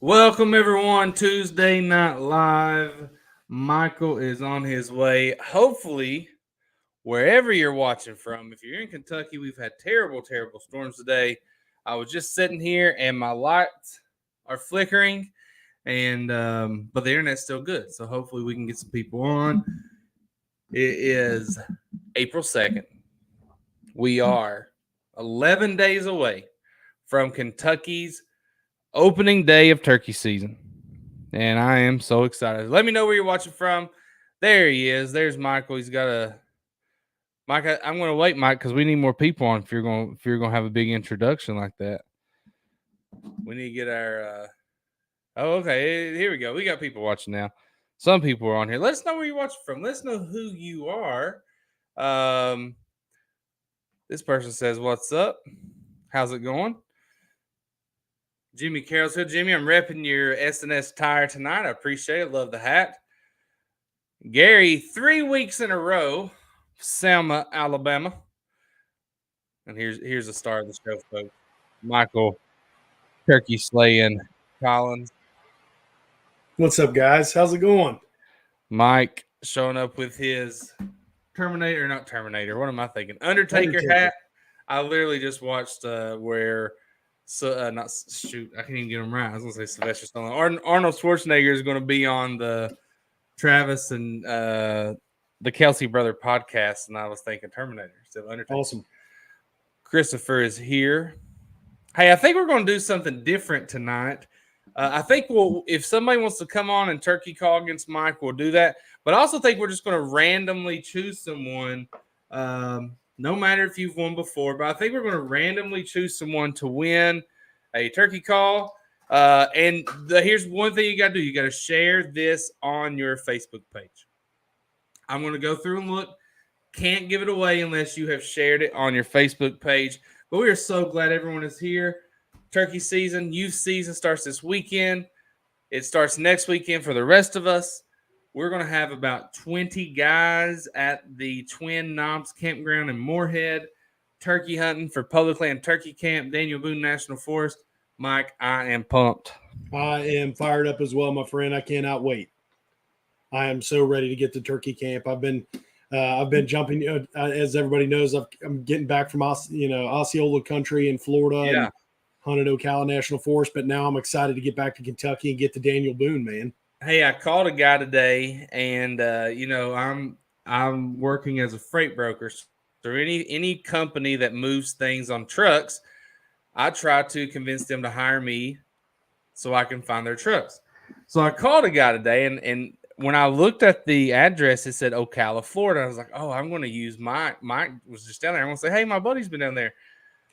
Welcome everyone, Tuesday Night Live. Michael is on his way. Hopefully, wherever you're watching from, if you're in Kentucky, we've had terrible, terrible storms today. I was just sitting here and my lights are flickering, and but the internet's still good. So hopefully we can get some people on. It is April 2nd. We are 11 days away from Kentucky's opening day of turkey season. And I am so excited. Let me know where you're watching from. There he is. There's Michael. He's got a Mike. I'm going to wait, Mike, because we need more people on. If you're going to have a big introduction like that, we need to get our. Oh, okay. Here we go. We got people watching now. Some people are on here. Let us know where you're watching from. Let us know who you are. Um, this person says, "What's up? How's it going?" Jimmy Carroll's here. Jimmy, I'm repping your S&S tire tonight. I appreciate it. Love the hat. Gary, 3 weeks in a row, Selma, Alabama. And here's the star of the show, folks. Michael Turkey Slaying Collins. What's up, guys? How's it going? Mike showing up with his not Terminator. What am I thinking? Undertaker hat. I literally just watched where not shoot, I can't even get him right. I was gonna say Sylvester Stallone. Arnold Schwarzenegger is going to be on the Travis and the Kelsey Brother podcast, and I was thinking Terminator instead of Undertaker. Awesome. Christopher is here. Hey, I think we're going to do something different tonight. I think if somebody wants to come on and turkey call against Mike, we'll do that. But I also think we're just going to randomly choose someone, no matter if you've won before. But I think we're going to randomly choose someone to win a turkey call. Here's one thing you got to do. You got to share this on your Facebook page. I'm going to go through and look. Can't give it away unless you have shared it on your Facebook page. But we are so glad everyone is here. Turkey season, youth season starts this weekend. It starts next weekend for the rest of us. We're going to have about 20 guys at the Twin Knobs Campground in Moorhead, turkey hunting for Public Land Turkey Camp, Daniel Boone National Forest. Mike, I am pumped. I am fired up as well, my friend. I cannot wait. I am so ready to get to turkey camp. I've been jumping, as everybody knows. I'm getting back from Osceola Country in Florida, and hunted Ocala National Forest, but now I'm excited to get back to Kentucky and get to Daniel Boone, man. Hey, I called a guy today, and I'm working as a freight broker. So any company that moves things on trucks, I try to convince them to hire me so I can find their trucks. So I called a guy today, and when I looked at the address, it said Ocala, Florida. I was like, oh, I'm going to use Mike. Mike was just down there. I'm going to say, hey, my buddy's been down there.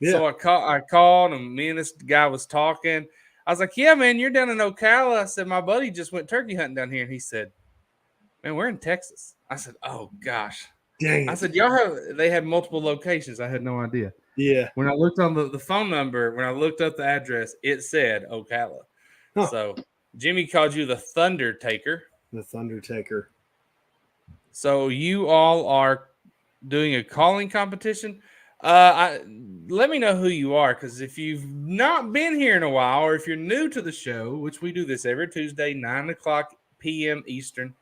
Yeah. So I called, and me and this guy was talking. I was like, yeah, man, you're down in Ocala. I said, my buddy just went turkey hunting down here. And he said, man, we're in Texas. I said, oh, gosh. Dang it. I said, they had multiple locations. I had no idea. Yeah. When I looked on the phone number, when I looked up the address, it said Ocala. Huh. So Jimmy called you the Thunder Taker. The Thunder Taker. So you all are doing a calling competition. Let me know who you are, because if you've not been here in a while, or if you're new to the show, which we do this every Tuesday, 9:00 p.m. Eastern.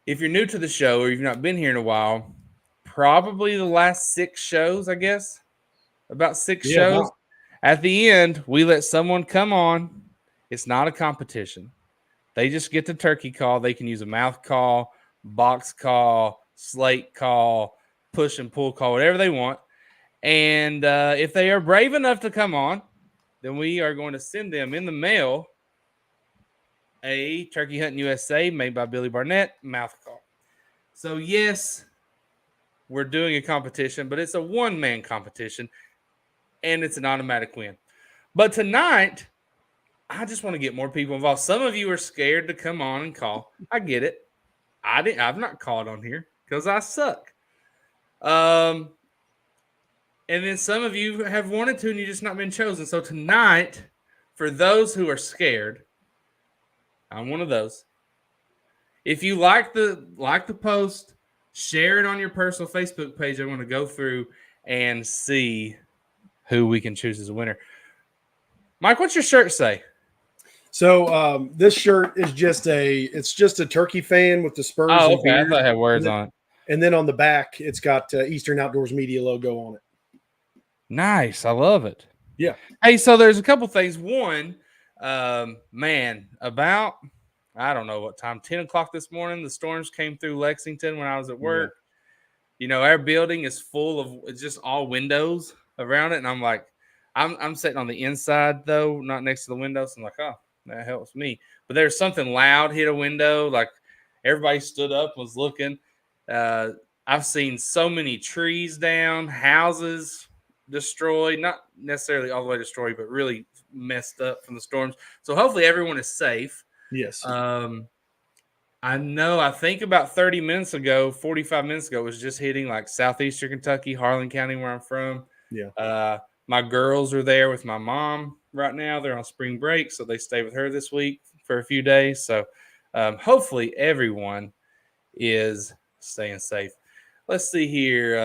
If you're new to the show or you've not been here in a while, probably the last 6 shows, I guess, about 6 shows. Wow. At the end, we let someone come on. It's not a competition. They just get the turkey call. They can use a mouth call, box call, slate call, push and pull call, whatever they want. And if they are brave enough to come on, then we are going to send them in the mail a Turkey Hunting USA made by Billy Barnett mouth call. So, yes, we're doing a competition, but it's a one-man competition, and it's an automatic win. But tonight, I just want to get more people involved. Some of you are scared to come on and call. I get it. I've not called on here because I suck. And then some of you have wanted to, and you just not been chosen. So tonight, for those who are scared, I'm one of those. If you like the post, share it on your personal Facebook page. I want to go through and see who we can choose as a winner. Mike, what's your shirt say? So this shirt is just a turkey fan with the spurs Oh, and okay. I beard, thought it had and words then, on it. and then on the back it's got Eastern Outdoors Media logo on it. Nice. I love it. Yeah, Hey, so there's a couple things. One, man, about I don't know what time, 10 o'clock this morning, the storms came through Lexington when I was at yeah, work. Our building is full of it's just all windows around it, and I'm like, I'm sitting on the inside though, not next to the window. So I'm like, oh, that helps me. But there's something loud hit a window, like everybody stood up, was looking. Uh, I've seen so many trees down, houses destroyed, not necessarily all the way destroyed, but really messed up from the storms. So hopefully everyone is safe. yes, I know. I think about 30 minutes ago, 45 minutes ago, it was just hitting like southeastern Kentucky, Harlan County, where I'm from. yeah. My girls are there with my mom right now. They're on spring break, so they stay with her this week for a few days. So hopefully everyone is staying safe. Let's see here.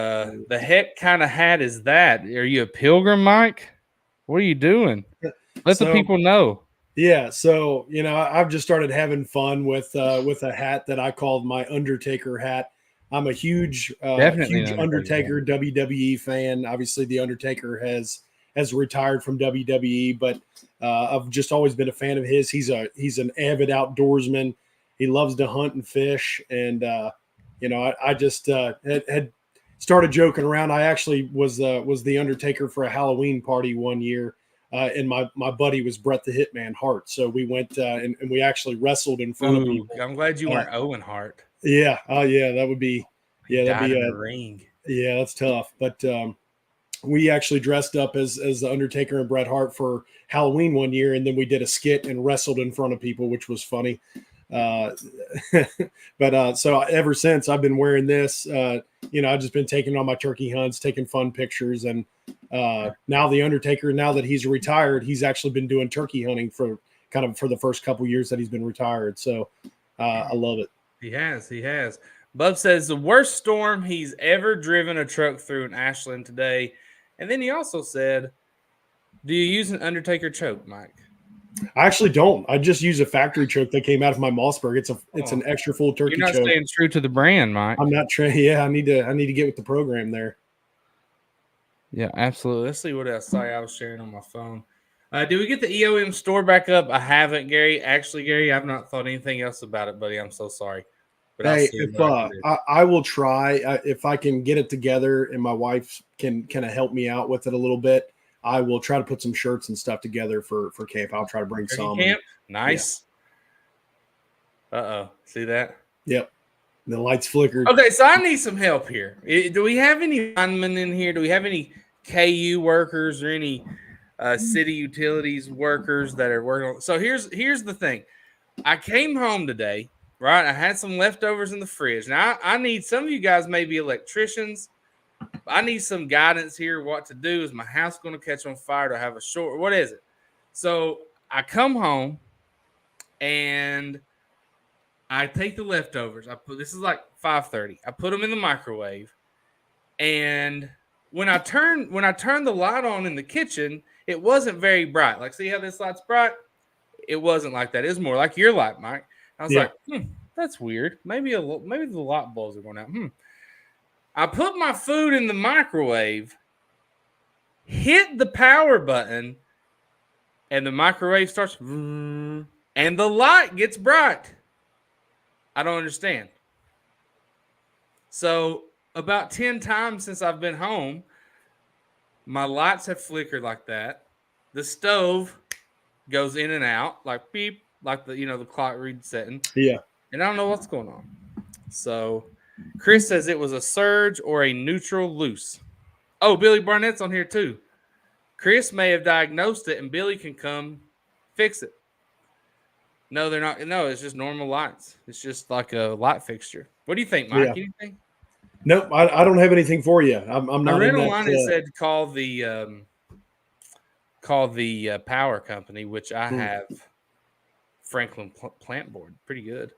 The heck kind of hat is that? Are you a pilgrim, Mike? What are you doing? Let the So people know. yeah, so I've just started having fun with a hat that I called my Undertaker hat. I'm a Definitely an huge Undertaker Undertaker WWE fan. Obviously, the Undertaker has retired from WWE, but I've just always been a fan of his. He's an avid outdoorsman. He loves to hunt and fish, and I just had started joking around. I actually was the Undertaker for a Halloween party one year. And my buddy was Bret the Hitman Hart. So we went and we actually wrestled in front of Ooh, people. I'm glad you Uh, weren't Owen Hart. yeah. Oh, yeah. That would be, He yeah, that'd died be, in the ring. yeah, that's tough. But we actually dressed up as the Undertaker and Bret Hart for Halloween one year. And then we did a skit and wrestled in front of people, which was funny. Uh, but so ever since I've been wearing this, I've just been taking on my turkey hunts, taking fun pictures. And now the Undertaker, now that he's retired, he's actually been doing turkey hunting for the first couple years that he's been retired. So I love it. He has. He has. Bub says the worst storm he's ever driven a truck through in Ashland today. And then he also said, do you use an Undertaker choke, Mike? I actually don't. I just use a factory choke that came out of my Mossberg. It's Oh, an extra full you're turkey not choke. staying true to the brand, Mike. I'm not trying. Yeah, I need to get with the program there. Yeah, absolutely. Let's see what else. Sorry, I was sharing on my phone. Did we get the EOM store back up? I haven't, Gary. Actually, Gary, I've not thought anything else about it, buddy. I'm so sorry. But I'll Hey, see if what I can do. I will try if I can get it together and my wife can kind of help me out with it a little bit. I will try to put some shirts and stuff together for camp. I'll try to bring Turkey some. camp? Nice. Yeah. Uh-oh. See that? Yep. The lights flickered. Okay, so I need some help here. Do we have any linemen in here? Do we have any KU workers or any city utilities workers that are working on? So here's the thing. I came home today, right? I had some leftovers in the fridge. Now I need some of you guys may be electricians. I need some guidance here. What to do? Is my house going to catch on fire? Do I have a short? What is it? So I come home and I take the leftovers. This is like 5:30. I put them in the microwave, and when I turned the light on in the kitchen, it wasn't very bright. Like, see how this light's bright? It wasn't like that. It was more like your light, Mike. I was Yeah. like, that's weird. Maybe the light bulbs are going out. I put my food in the microwave, hit the power button, and the microwave starts, and the light gets bright. I don't understand. So about 10 times since I've been home, my lights have flickered like that. The stove goes in and out, like beep, like the clock resetting. Yeah. And I don't know what's going on. So Chris says it was a surge or a neutral loose. Oh, Billy Barnett's on here too. Chris may have diagnosed it and Billy can come fix it. No, they're not. No, it's just normal lights. It's just like a light fixture. What do you think, Mike? Yeah. Anything? Nope. I don't have anything for you. I'm I not read in that. online it said call the power company, which I have Franklin Plant Board. Pretty good.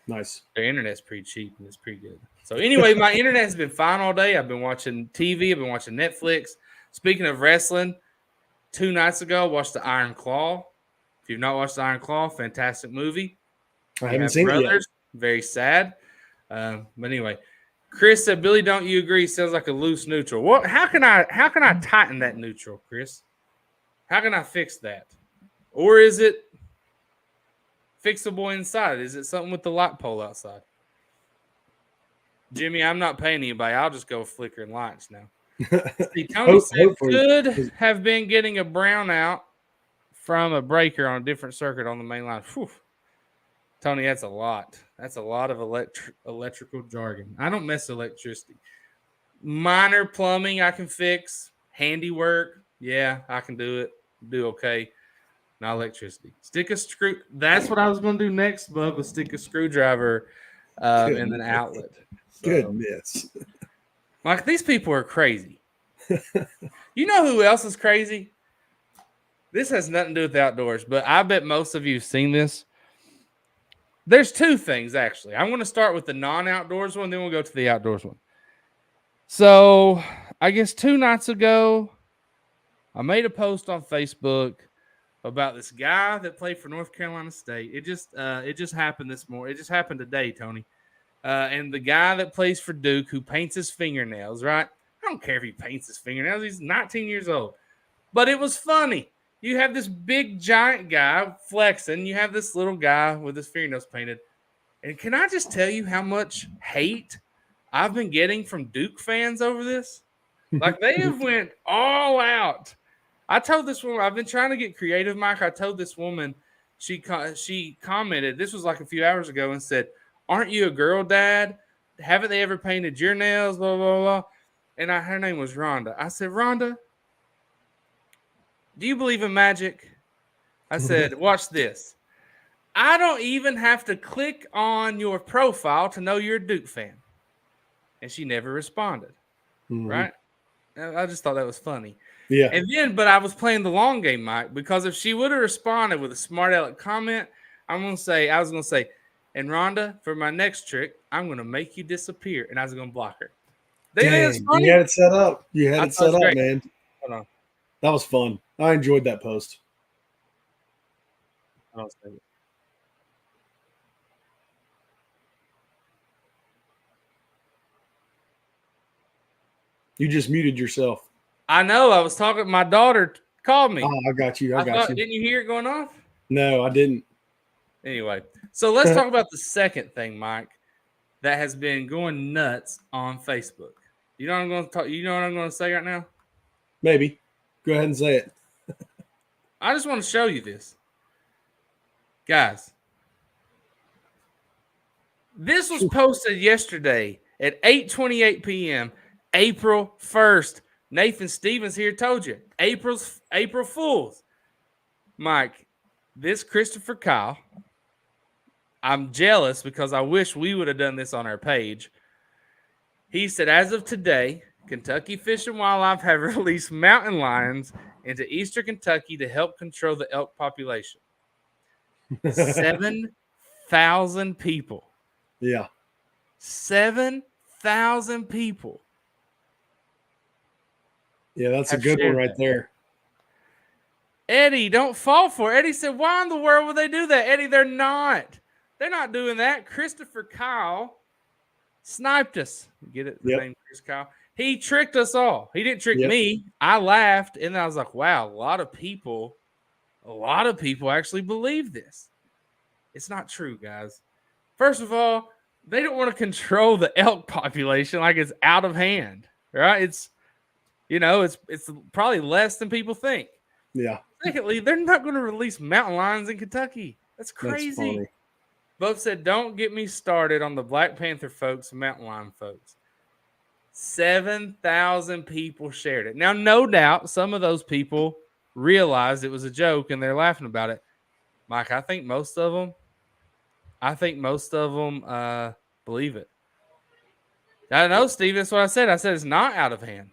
Nice. Their internet's pretty cheap and it's pretty good. So anyway, my internet has been fine all day. I've been watching TV. I've been watching Netflix. Speaking of wrestling, 2 nights ago, I watched the Iron Claw. If you've not watched Iron Claw, fantastic movie. I You haven't have seen it yet. brothers, very sad. But anyway, Chris said, "Billy, don't you agree? Sounds like a loose neutral. What? How can I tighten that neutral, Chris? How can I fix that? Or is it fixable inside? Is it something with the light pole outside?" Jimmy, I'm not paying anybody. I'll just go flickering lights now. See, Tony said could have been getting a brownout from a breaker on a different circuit on the main line. Whew. Tony, that's a lot. That's a lot of electrical jargon. I don't mess with electricity. Minor plumbing I can fix. Handiwork, yeah, I can do it. Do okay. Not electricity. Stick a screw. That's what I was going to do next, Bub, was stick a screwdriver in an outlet. So, goodness. Like, these people are crazy. You know who else is crazy? This has nothing to do with the outdoors, but I bet most of you have seen this. There's two things, actually. I'm going to start with the non-outdoors one, then we'll go to the outdoors one. So, I guess 2 nights ago, I made a post on Facebook about this guy that played for North Carolina State. It just happened this morning. It just happened today, Tony. And the guy that plays for Duke who paints his fingernails, right? I don't care if he paints his fingernails. He's 19 years old. But it was funny. You have this big, giant guy flexing. You have this little guy with his fingernails painted. And can I just tell you how much hate I've been getting from Duke fans over this? Like, they have went all out. I told this woman, I've been trying to get creative, Mike. I told this woman, she commented, this was like a few hours ago, and said, "Aren't you a girl, Dad? Haven't they ever painted your nails, blah, blah, blah." And her name was Rhonda. I said, "Rhonda, do you believe in magic?" I said, "Watch this. I don't even have to click on your profile to know you're a Duke fan." And she never responded, right? I just thought that was funny. Yeah. And then, but I was playing the long game, Mike, because if she would have responded with a smart aleck comment, I was going to say, "And Rhonda, for my next trick, I'm going to make you disappear." And I was going to block her. Dang, you had it set up. You had it set up, great. man. Hold on. That was fun. I enjoyed that post. You just muted yourself. I know. I was talking. My daughter called me. Oh, I got you. I got you. Didn't you hear it going off? No, I didn't. Anyway, so let's talk about the second thing, Mike, that has been going nuts on Facebook. You know what I'm going to talk? You know what I'm going to say right now? Maybe. Go ahead and say it. I just want to show you this, guys. This was posted yesterday at 8:28 p.m. April 1st. Nathan Stevens here told you. April Fools. Mike, this Christopher Kyle, I'm jealous because I wish we would have done this on our page. He said, as of today, Kentucky Fish and Wildlife have released mountain lions into eastern Kentucky to help control the elk population. 7,000 people. Yeah. 7,000 people. Yeah, that's a good one right there. Eddie, don't fall for it. Eddie said, "Why in the world would they do that?" Eddie, they're not. They're not doing that. Christopher Kyle sniped us. Get it? The name Chris Kyle. He tricked us all. He didn't trick me. I laughed, and I was like, wow, a lot of people actually believe this. It's not true, guys. First of all, they don't want to control the elk population like it's out of hand, right? It's probably less than people think. Yeah. Secondly, they're not going to release mountain lions in Kentucky. That's crazy. That's Both said, "Don't get me started on the Black Panther folks and mountain lion folks." 7,000 people shared it. Now, no doubt some of those people realized it was a joke and they're laughing about it. Mike, I think most of them believe it. I know, Steve, that's what I said. I said it's not out of hand.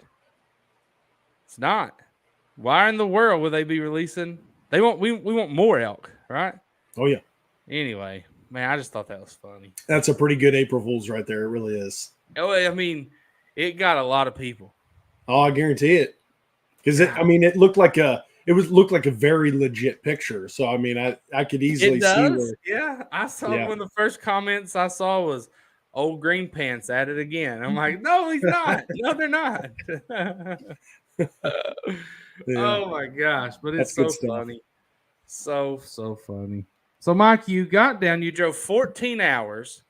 It's not. Why in the world would they be releasing? We want more elk, right? Oh, yeah. Anyway, man, I just thought that was funny. That's a pretty good April Fool's right there. It really is. Oh, I mean, it got a lot of people. Oh, I guarantee it. Because it looked like it was looked like a very legit picture. So I mean, I could easily It see does. where. Yeah. I saw Yeah. one of the first comments I saw was old green pants at it again. I'm like, no, he's not. No, they're not. Yeah, Oh my gosh. But that's it's good so stuff. funny. So funny. So Mike, you got down, you drove 14 hours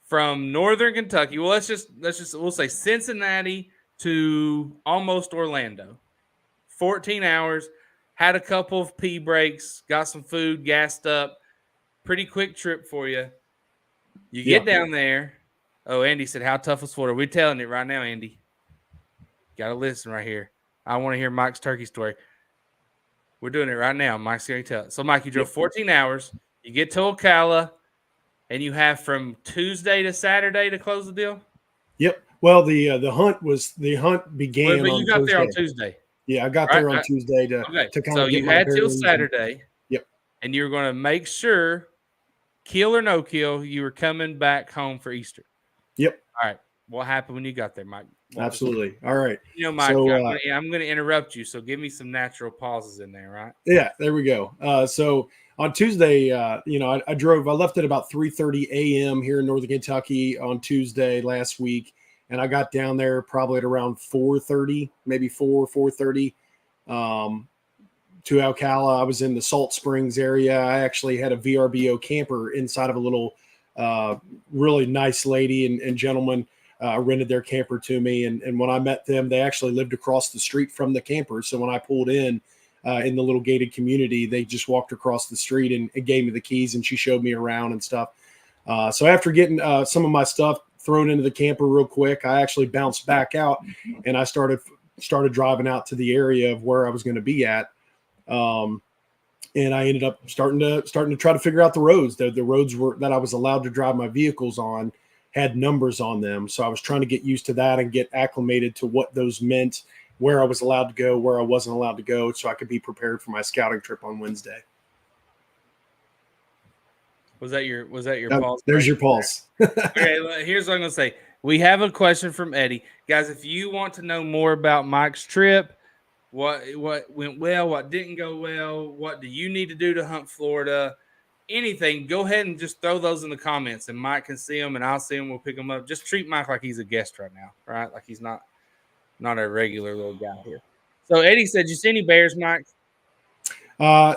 from northern Kentucky. Well, we'll say Cincinnati to almost Orlando. 14 hours, had a couple of pee breaks, got some food, gassed up. Pretty quick trip for you. You Yeah. get down there. Oh, Andy said, how tough was Florida? We're telling it right now, Andy. Got to listen right here. I want to hear Mike's turkey story. We're doing it right now. Mike's going to tell it. So, Mike, you drove 14 hours. You get to Ocala, and you have from Tuesday to Saturday to close the deal? Yep. Well, the hunt Well, began but you on got there on Thursday. Tuesday, Yeah, I got right? there on Tuesday to Okay. kind So of get you my had till bearings. Saturday, Yep. and you were going to make sure, kill or no kill, you were coming back home for Easter. Yep. All right. What happened when you got there, Mike? Absolutely. All right. Mike, So I'm gonna interrupt you, so give me some natural pauses in there, right? yeah, there we go. So on Tuesday, I drove. I left at about 3:30 a.m. here in Northern Kentucky on Tuesday last week, and I got down there probably at around 4:30, maybe 4:30. Um, to Ocala. I was in the Salt Springs area. I actually had a VRBO camper inside of a little, really nice lady and gentleman rented their camper to me. And when I met them, they actually lived across the street from the camper. So when I pulled in the little gated community, they just walked across the street and gave me the keys, and she showed me around and stuff. So after getting some of my stuff thrown into the camper real quick, I actually bounced back out and I started driving out to the area of where I was going to be at. And I ended up starting to try to figure out the roads. The roads that I was allowed to drive my vehicles on had numbers on them, so I was trying to get used to that and get acclimated to what those meant, where I was allowed to go, where I wasn't allowed to go, so I could be prepared for my scouting trip on Wednesday. Was that your pulse? There's your pulse. Okay, here's what I'm gonna say. We have a question from Eddie. Guys, if you want to know more about Mike's trip, what went well, what didn't go well, what do you need to do to hunt Florida, anything, go ahead and just throw those in the comments, and Mike can see them and I'll see them. We'll pick them up. Just treat Mike like he's a guest right now, right? Like he's not a regular little guy here. So Eddie said, you see any bears, Mike?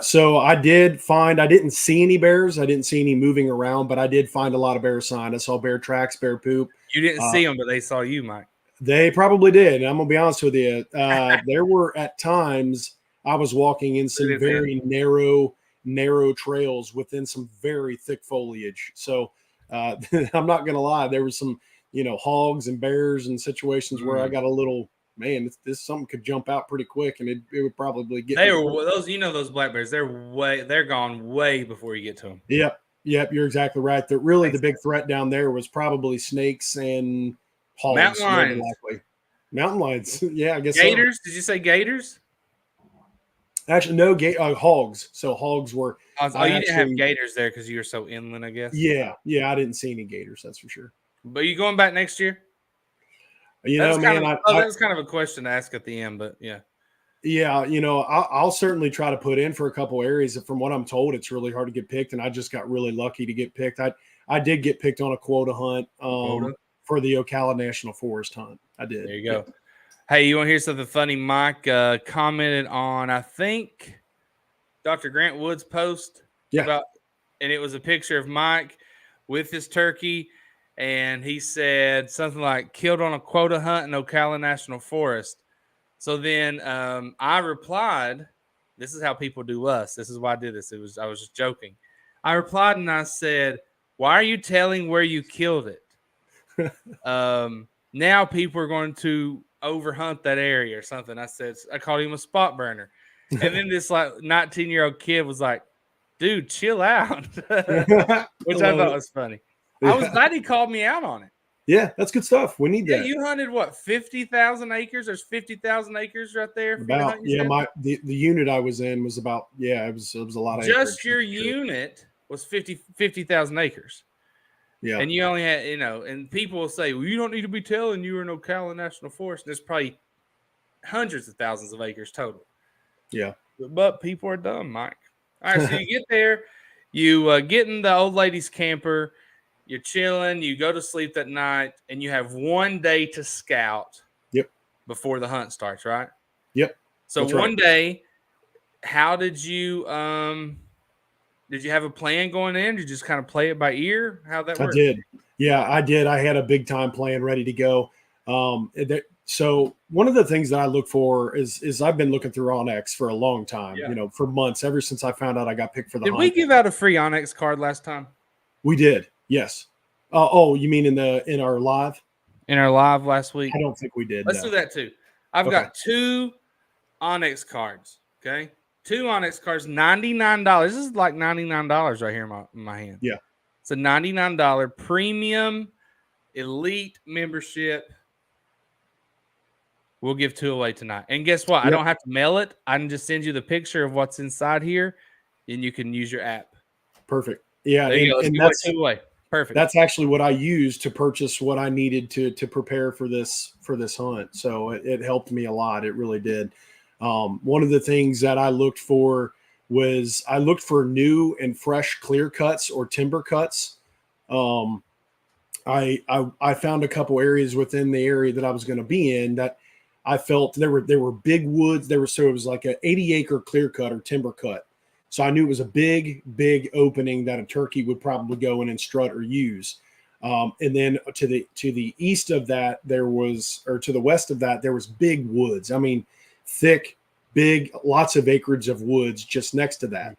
So I didn't see any bears. I didn't see any moving around, but I did find a lot of bear sign. I saw bear tracks, bear poop. You didn't see them, but they saw you, Mike. They probably did. And I'm going to be honest with you. There were at times I was walking in some very narrow trails within some very thick foliage. So I'm not going to lie. There was some, hogs and bears and situations where I got a little, man, this something could jump out pretty quick, and it would probably get. They were those, those black bears. They're gone way before you get to them. Yep. You're exactly right. The big threat down there was probably snakes and hogs. Mountain lions. Yeah, I guess gators. So. Did you say gators? Actually, no, hogs. So hogs were. You didn't have gators there because you were so inland, I guess. Yeah, I didn't see any gators. That's for sure. But you going back next year? That was kind of a question to ask at the end, but yeah. Yeah, I'll certainly try to put in for a couple areas. From what I'm told, it's really hard to get picked, and I just got really lucky to get picked. I did get picked on a quota hunt for the Ocala National Forest hunt. I did. There you go. Yeah. Hey, you want to hear something funny? Mike commented on, I think, Dr. Grant Wood's post. Yeah. And it was a picture of Mike with his turkey, and he said something like, killed on a quota hunt in Ocala National Forest. So then I replied, this is how people do us. This is why I did this. I was just joking. I replied and I said, why are you telling where you killed it? Now people are going to overhunt that area or something. I called him a spot burner. And then this 19-year-old kid was like, dude, chill out. Which I thought was funny. Yeah. I was glad he called me out on it. Yeah, that's good stuff. We need that. You hunted what, 50,000 acres? There's 50,000 acres right there. About the unit I was in was about it was a lot of just acres, your unit was 50,000 acres. Yeah, and you only had and people will say, well, you don't need to be telling you were in Ocala National Forest. There's probably hundreds of thousands of acres total. Yeah. But people are dumb, Mike. All right, so you get there, you get in the old lady's camper, you're chilling, you go to sleep that night, and you have one day to scout Yep. before the hunt starts, right? Yep. So That's right. one day, how did you have a plan going in? Did you just kind of play it by ear? How'd that I work? did. Yeah, I did. I had a big time plan ready to go. So one of the things that I look for is I've been looking through Onyx for a long time, Yeah. for months, ever since I found out I got picked for the Did we hunt. give out a free Onyx card last time We did. Yes. Oh, you mean in our live? in our live last week? I don't think we did. Let's do No. that too. I've Okay. got 2 Onyx cards. Okay. 2 Onyx cards, $99. This is like $99 right here in my hand. Yeah. It's a $99 premium elite membership. We'll give 2 away tonight. And guess what? I Yep. don't have to mail it. I can just send you the picture of what's inside here, and you can use your app. Perfect. Yeah, There you go. Let's and give away 2 away. Perfect. that's actually what I used to purchase what I needed to prepare for this hunt. So it helped me a lot. It really did. One of the things that I looked for was I looked for new and fresh clear cuts or timber cuts. Um, I found a couple areas within the area that I was going to be in that I felt there were big woods. So it was like an 80-acre clear cut or timber cut. So I knew it was a big opening that a turkey would probably go in and strut or use. And then to the east of that to the west of that there was big woods. I mean, thick, big, lots of acreage of woods just next to that.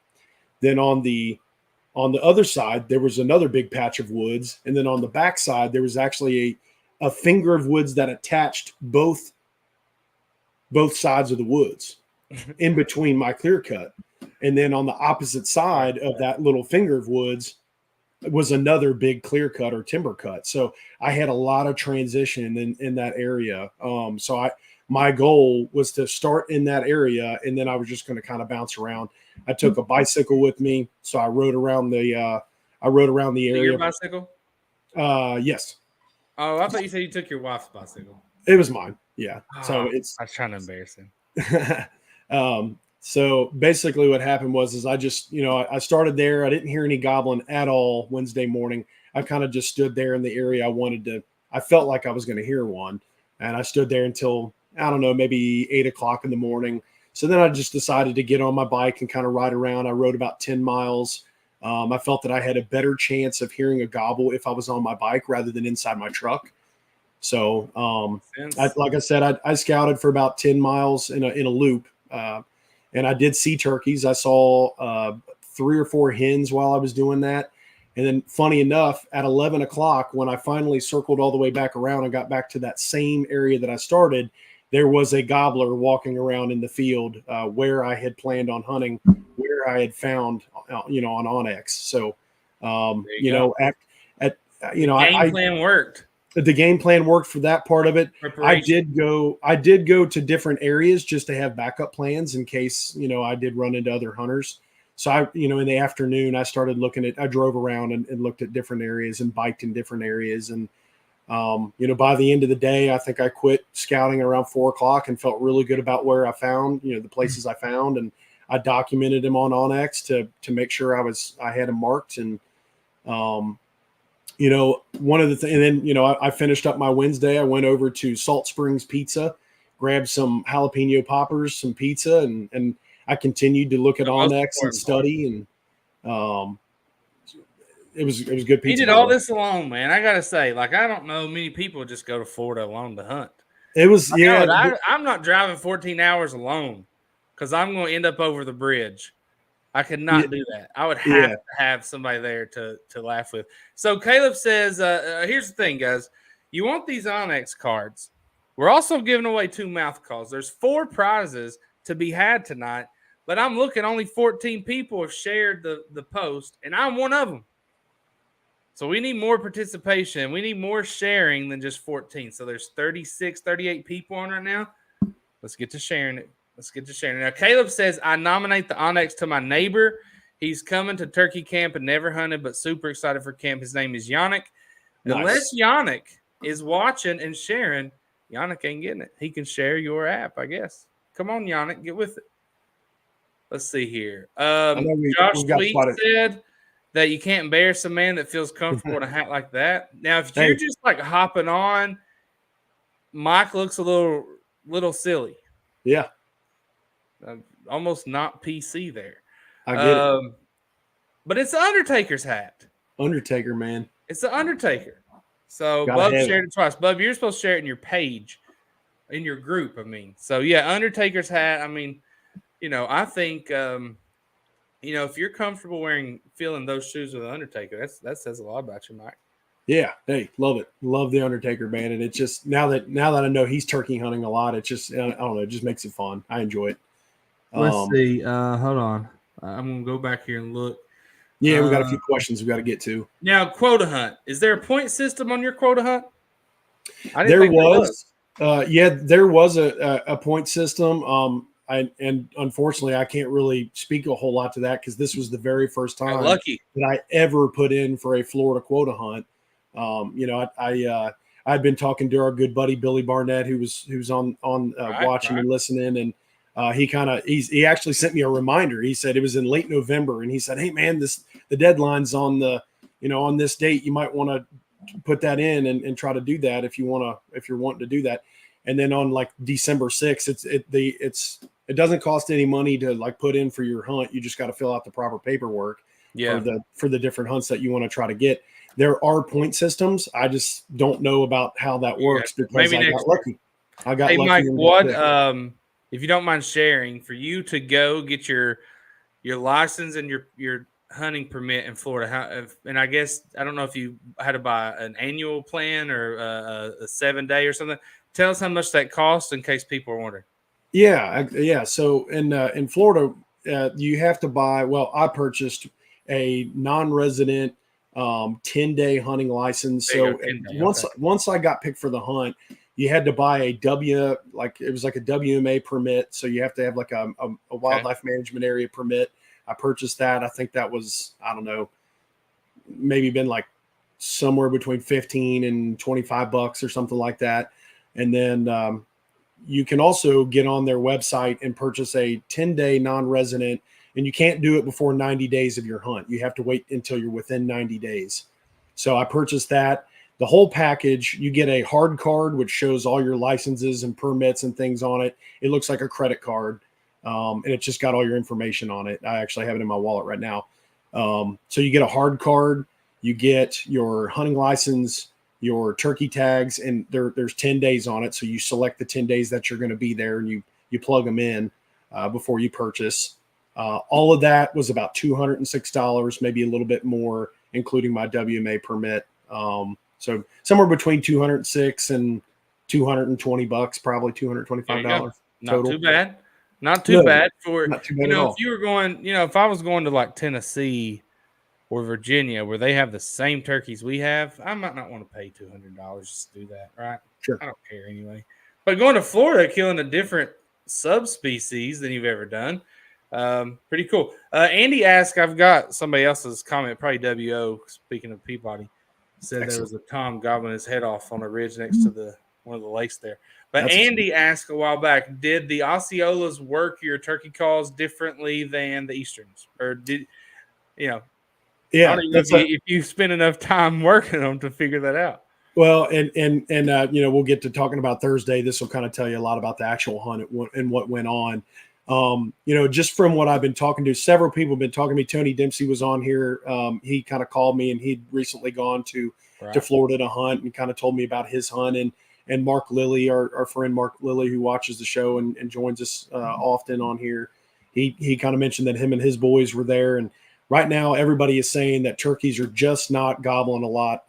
Then on the other side, there was another big patch of woods. And then on the back side, there was actually a finger of woods that attached both sides of the woods in between my clear cut. And then on the opposite side of that little finger of woods was another big clear cut or timber cut. So I had a lot of transition in that area. My goal was to start in that area, and then I was just going to kind of bounce around. I took a bicycle with me, so I rode around the area. Your bicycle? Yes. Oh, I thought you said you took your wife's bicycle. It was mine. Yeah. So it's. I was trying to embarrass him. So basically what happened was I just, I started there. I didn't hear any goblin at all Wednesday morning. I kind of just stood there in the area I felt like I was going to hear one. And I stood there until, I don't know, maybe 8 o'clock in the morning. So then I just decided to get on my bike and kind of ride around. I rode about 10 miles. I felt that I had a better chance of hearing a gobble if I was on my bike rather than inside my truck. So, like I said, I scouted for about 10 miles in a loop. And I did see turkeys. I saw 3 or 4 hens while I was doing that. And then funny enough, at 11 o'clock, when I finally circled all the way back around and got back to that same area that I started, there was a gobbler walking around in the field where I had planned on hunting, where I had found, on Onyx. So, game plan worked. The game plan worked for that part of it. I did go to different areas just to have backup plans in case, I did run into other hunters. So in the afternoon, I drove around and looked at different areas and biked in different areas. And, by the end of the day, I think I quit scouting around 4 o'clock and felt really good about where I found, the places I found. And I documented them on Onyx to make sure I had them marked. And, one of the things, and then, I finished up my Wednesday. I went over to Salt Springs Pizza, grabbed some jalapeno poppers, some pizza, and I continued to look at Onyx and study. And it was good pizza. He did all this alone, man. I got to say, I don't know many people just go to Florida alone to hunt. It was, I'm not driving 14 hours alone because I'm going to end up over the bridge. I could not do that. I would have to have somebody there to laugh with. So Caleb says, here's the thing, guys. You want these Onyx cards. We're also giving away 2 mouth calls. There's 4 prizes to be had tonight, but I'm looking, only 14 people have shared the post, and I'm one of them. So we need more participation. We need more sharing than just 14. So there's 36, 38 people on right now. Let's get to sharing it. Now, Caleb says, I nominate the Onyx to my neighbor. He's coming to turkey camp and never hunted, but super excited for camp. His name is Yannick. Nice. Unless Yannick is watching and sharing, Yannick ain't getting it. He can share your app, I guess. Come on, Yannick, get with it. Let's see here. I know Josh we've got Sweet quite a said that you can't embarrass a man that feels comfortable in a hat like that. Now, if you're hey, just like hopping on, Mike looks a little silly. yeah, Almost not PC there. I get it. Um, but it's the Undertaker's hat. Undertaker, man, It's the Undertaker. So gotta Bub have it. shared it twice. Bub, you're supposed to share it in your page, in your group. I mean, so yeah, Undertaker's hat. I mean, I think if you're comfortable feeling those shoes with the Undertaker, that says a lot about you, Mike. Yeah, hey, love it. Love the Undertaker, man. And it's just now that I know he's turkey hunting a lot, it's just I don't know, it just makes it fun. I enjoy it. Let's see. Hold on. I'm gonna go back here and look. Yeah, we got a Uh, few questions we got to get to. Now, quota hunt. Is there a point system on your quota hunt? I didn't There think there was. was, there was a point system. And unfortunately, I can't really speak a whole lot to that because this was the very first Got time lucky. that I ever put in for a Florida quota hunt. I'd been talking to our good buddy Billy Barnett, who's on watching Right. and listening, and he actually sent me a reminder. He said it was in late November, and he said, "Hey man, the deadline's on on this date. You might want to put that in and try to do that if you're wanting to do that." And then on like December 6th, it doesn't cost any money to like put in for your hunt. You just got to fill out the proper paperwork Yeah. for the different hunts that you want to try to get. There are point systems. I just don't know about how that works because Maybe I next got lucky. I got Hey, lucky. Mike, And what got if you don't mind sharing, for you to go get your license and your hunting permit in Florida, and I guess I don't know if you had to buy an annual plan or a 7-day or something. Tell us how much that costs in case people are wondering. yeah. So in Florida, you have to buy. Well, I purchased a non-resident 10-day hunting license. There you go, So 10-day. once Okay. once I got picked for the hunt, you had to buy a it was like a WMA permit. So you have to have like a wildlife management area permit. I purchased that. I think that was, I don't know, maybe been like somewhere between 15 and $25 or something like that. And then you can also get on their website and purchase a 10-day non-resident, and you can't do it before 90 days of your hunt. You have to wait until you're within 90 days. So I purchased that. The whole package, you get a hard card, which shows all your licenses and permits and things on it. It looks like a credit card, and it's just got all your information on it. I actually have it in my wallet right now. So you get a hard card, you get your hunting license, your turkey tags, and there's 10 days on it. So you select the 10 days that you're going to be there, and you plug them in before you purchase. All of that was about $206, maybe a little bit more, including my WMA permit. So somewhere between 206 and $220, probably $225 Not total. too bad. Not too No, bad for, not too bad at all. if you were going, if I was going to like Tennessee or Virginia where they have the same turkeys we have, I might not want to pay $200 just to do that, right? Sure. I don't care anyway. But going to Florida, killing a different subspecies than you've ever done, pretty cool. Andy asked, I've got somebody else's comment, probably WO, speaking of Peabody, said there was a Tom gobbling his head off on a ridge next to one of the lakes there. But That's Andy asked a while back, did the Osceolas work your turkey calls differently than the Easterns? Or did, I don't Yeah, even know if you spend enough time working them to figure that out. well, and we'll get to talking about Thursday. This will kind of tell you a lot about the actual hunt and what went on. Just from what I've been talking to, several people have been talking to me. Tony Dempsey was on here. He kind of called me, and he'd recently gone to Florida to hunt, and kind of told me about his hunt. And Mark Lilly, our friend Mark Lilly, who watches the show and joins us often on here, he kind of mentioned that him and his boys were there. And right now, everybody is saying that turkeys are just not gobbling a lot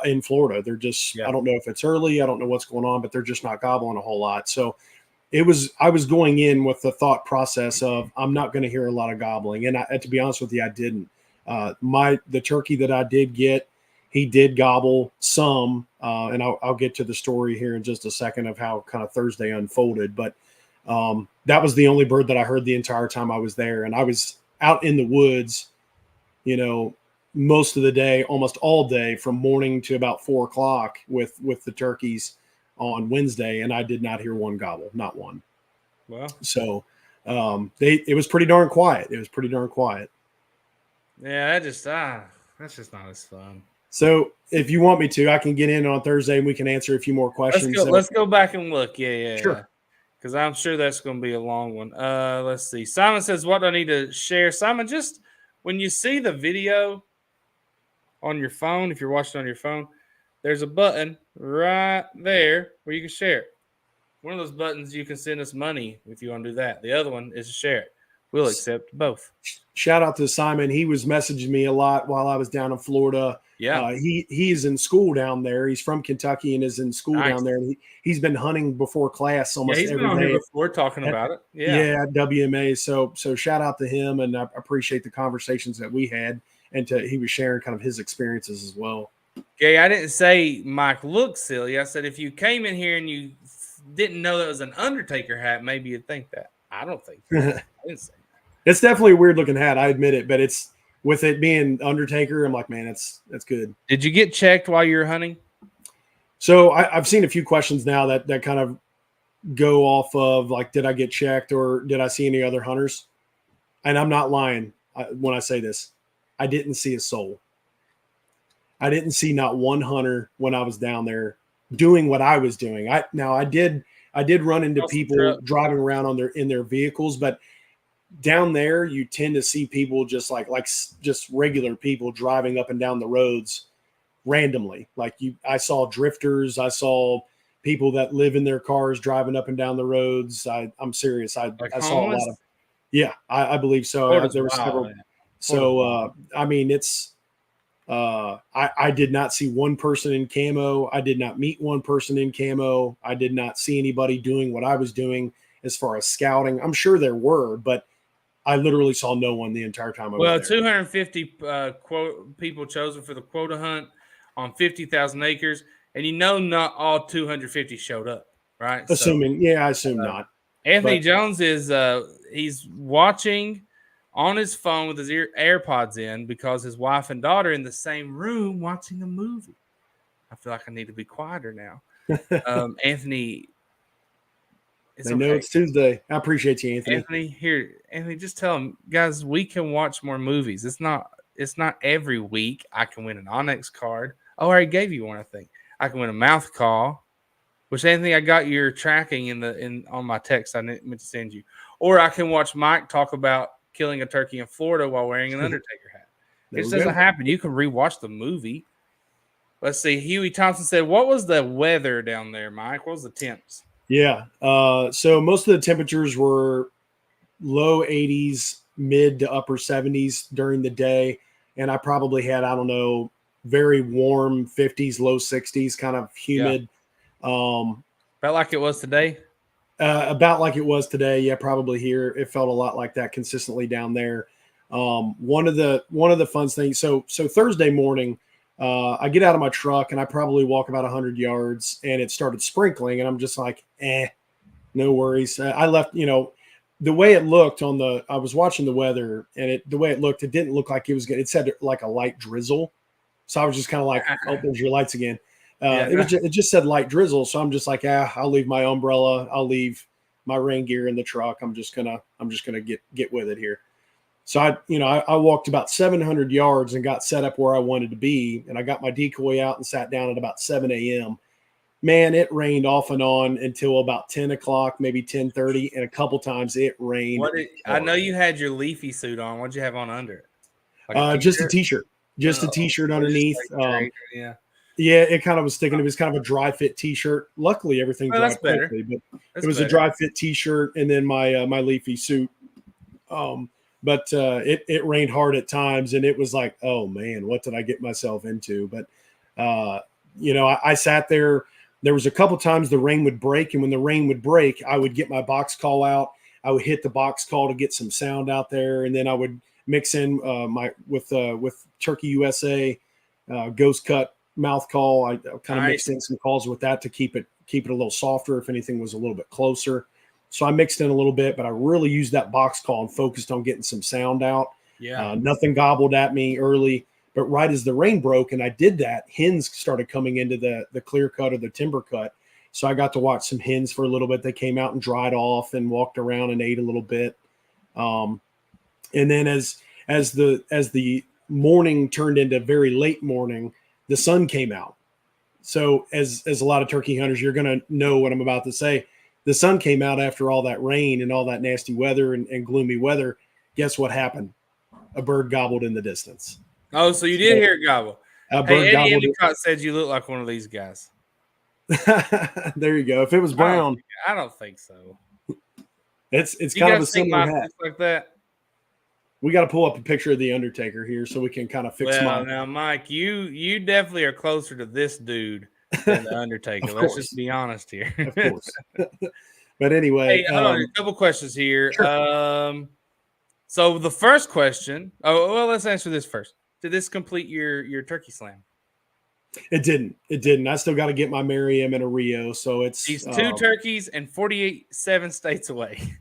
in Florida. They're just, I don't know if it's early, I don't know what's going on, but they're just not gobbling a whole lot. So I was going in with the thought process of, I'm not going to hear a lot of gobbling. And to be honest with you, I didn't. The turkey that I did get, he did gobble some, and I'll get to the story here in just a second of how kind of Thursday unfolded. But that was the only bird that I heard the entire time I was there. And I was out in the woods, most of the day, almost all day, from morning to about 4:00 with the turkeys on Wednesday, and I did not hear one gobble, not one. Well, so It was pretty darn quiet. It was pretty darn quiet. Yeah, that's just not as fun. So if you want me to, I can get in on Thursday and we can answer a few more questions. Let's go back and look. Yeah. Sure. Because I'm sure that's going to be a long one. Let's see. Simon says, "What do I need to share?" Simon, just when you see the video on your phone, if you're watching on your phone, there's a button right there where you can share it. One of those buttons you can send us money if you want to do that. The other one is to share it. We'll accept both. Shout out to Simon. He was messaging me a lot while I was down in Florida. Yeah. He's in school down there. He's from Kentucky and is in school down there. And he's been hunting before class almost he's every been on day. here before talking about it. Yeah, at WMA. So shout out to him, and I appreciate the conversations that we had, and he was sharing kind of his experiences as well. Gay, I didn't say Mike looks silly. I said if you came in here and you didn't know that was an Undertaker hat, maybe you'd think that. I don't think that. I didn't say that. It's definitely a weird looking hat, I admit it, but it's with it being Undertaker, I'm like, man, that's good. Did you get checked while you were hunting? So I've seen a few questions now that kind of go off of like, did I get checked or did I see any other hunters? And I'm not lying when I say this. I didn't see a soul. I didn't see not one hunter when I was down there doing what I was doing. I did run into people driving around in their vehicles, but down there you tend to see people just like just regular people driving up and down the roads randomly. I saw drifters, I saw people that live in their cars driving up and down the roads. I'm serious. I saw a lot of, I believe so. There were several. Man. So, I mean, it's, I did not see one person in camo. I did not meet one person in camo. I did not see anybody doing what I was doing as far as scouting. I'm sure there were, but I literally saw no one the entire time I was there. 250 people chosen for the quota hunt on 50,000 acres. And not all 250 showed up, right? I assume not. Anthony Jones is he's watching on his phone with his AirPods in because his wife and daughter are in the same room watching a movie. I feel like I need to be quieter now. Anthony, I know it's Tuesday. I appreciate you, Anthony. Anthony, just tell him, guys, we can watch more movies. It's not every week I can win an Onyx card. Oh, I already gave you one, I think. I can win a mouth call, which Anthony, I got your tracking on my text I meant to send you. Or I can watch Mike talk about killing a turkey in Florida while wearing an Undertaker hat. It just doesn't happen. You can rewatch the movie. Let's see. Huey Thompson said, "What was the weather down there, Mike? What was the temps?" Yeah. So most of the temperatures were low 80s, mid to upper 70s during the day, and I probably had, I don't know, very warm 50s, low 60s, kind of humid. Felt like it was today? About like it was today. Yeah, probably here. It felt a lot like that consistently down there. One of the fun things. So Thursday morning, I get out of my truck and I probably walk about 100 yards and it started sprinkling and I'm just like, no worries. I left, the way it looked I was watching the weather and the way it looked, it didn't look like it was good. It said like a light drizzle. So I was just kind of like, oh, there's your lights again. It just said light drizzle. So I'm just like, I'll leave my umbrella. I'll leave my rain gear in the truck. I'm just gonna get with it here. So I walked about 700 yards and got set up where I wanted to be. And I got my decoy out and sat down at about 7 a.m. Man, it rained off and on until about 10 o'clock, maybe 10:30. And a couple times it rained. I know you had your leafy suit on. What'd you have on under it? Just a t-shirt. Just a t-shirt underneath. Yeah, it kind of was sticking. It was kind of a dry fit t-shirt. Luckily, everything dried quickly, but it was a dry fit t-shirt and then my leafy suit. But it rained hard at times, and it was like, oh man, what did I get myself into? But I sat there. There was a couple times the rain would break, and when the rain would break, I would get my box call out. I would hit the box call to get some sound out there, and then I would mix in with Turkey USA ghost cut mouth call. I kind of mixed in some calls with that to keep it a little softer if anything was a little bit closer. So I mixed in a little bit, but I really used that box call and focused on getting some sound out. Yeah. Nothing gobbled at me early, but right as the rain broke and I did that, hens started coming into the clear cut or the timber cut. So I got to watch some hens for a little bit. They came out and dried off and walked around and ate a little bit. And then as the morning turned into very late morning, the sun came out. So as a lot of turkey hunters, you're going to know what I'm about to say. The sun came out after all that rain and all that nasty weather and gloomy weather. Guess what happened? A bird gobbled in the distance. Oh, so you did hear it gobble. A Hey, bird Eddie gobbled. Endicott said you look like one of these guys. There you go. If it was brown, I don't think so. It's You kind of a guys think similar mine hat. looks like that? We got to pull up a picture of the Undertaker here so we can kind of fix Well, mine. now, Mike, you definitely are closer to this dude than the Undertaker. Let's just be honest here. Of course. But anyway, hey, hold on, a couple questions here. Sure. So the first question. Oh, well, let's answer this first. Did this complete your turkey slam? It didn't. I still got to get my Merriam and a Rio. So it's these 2 turkeys and 7 states away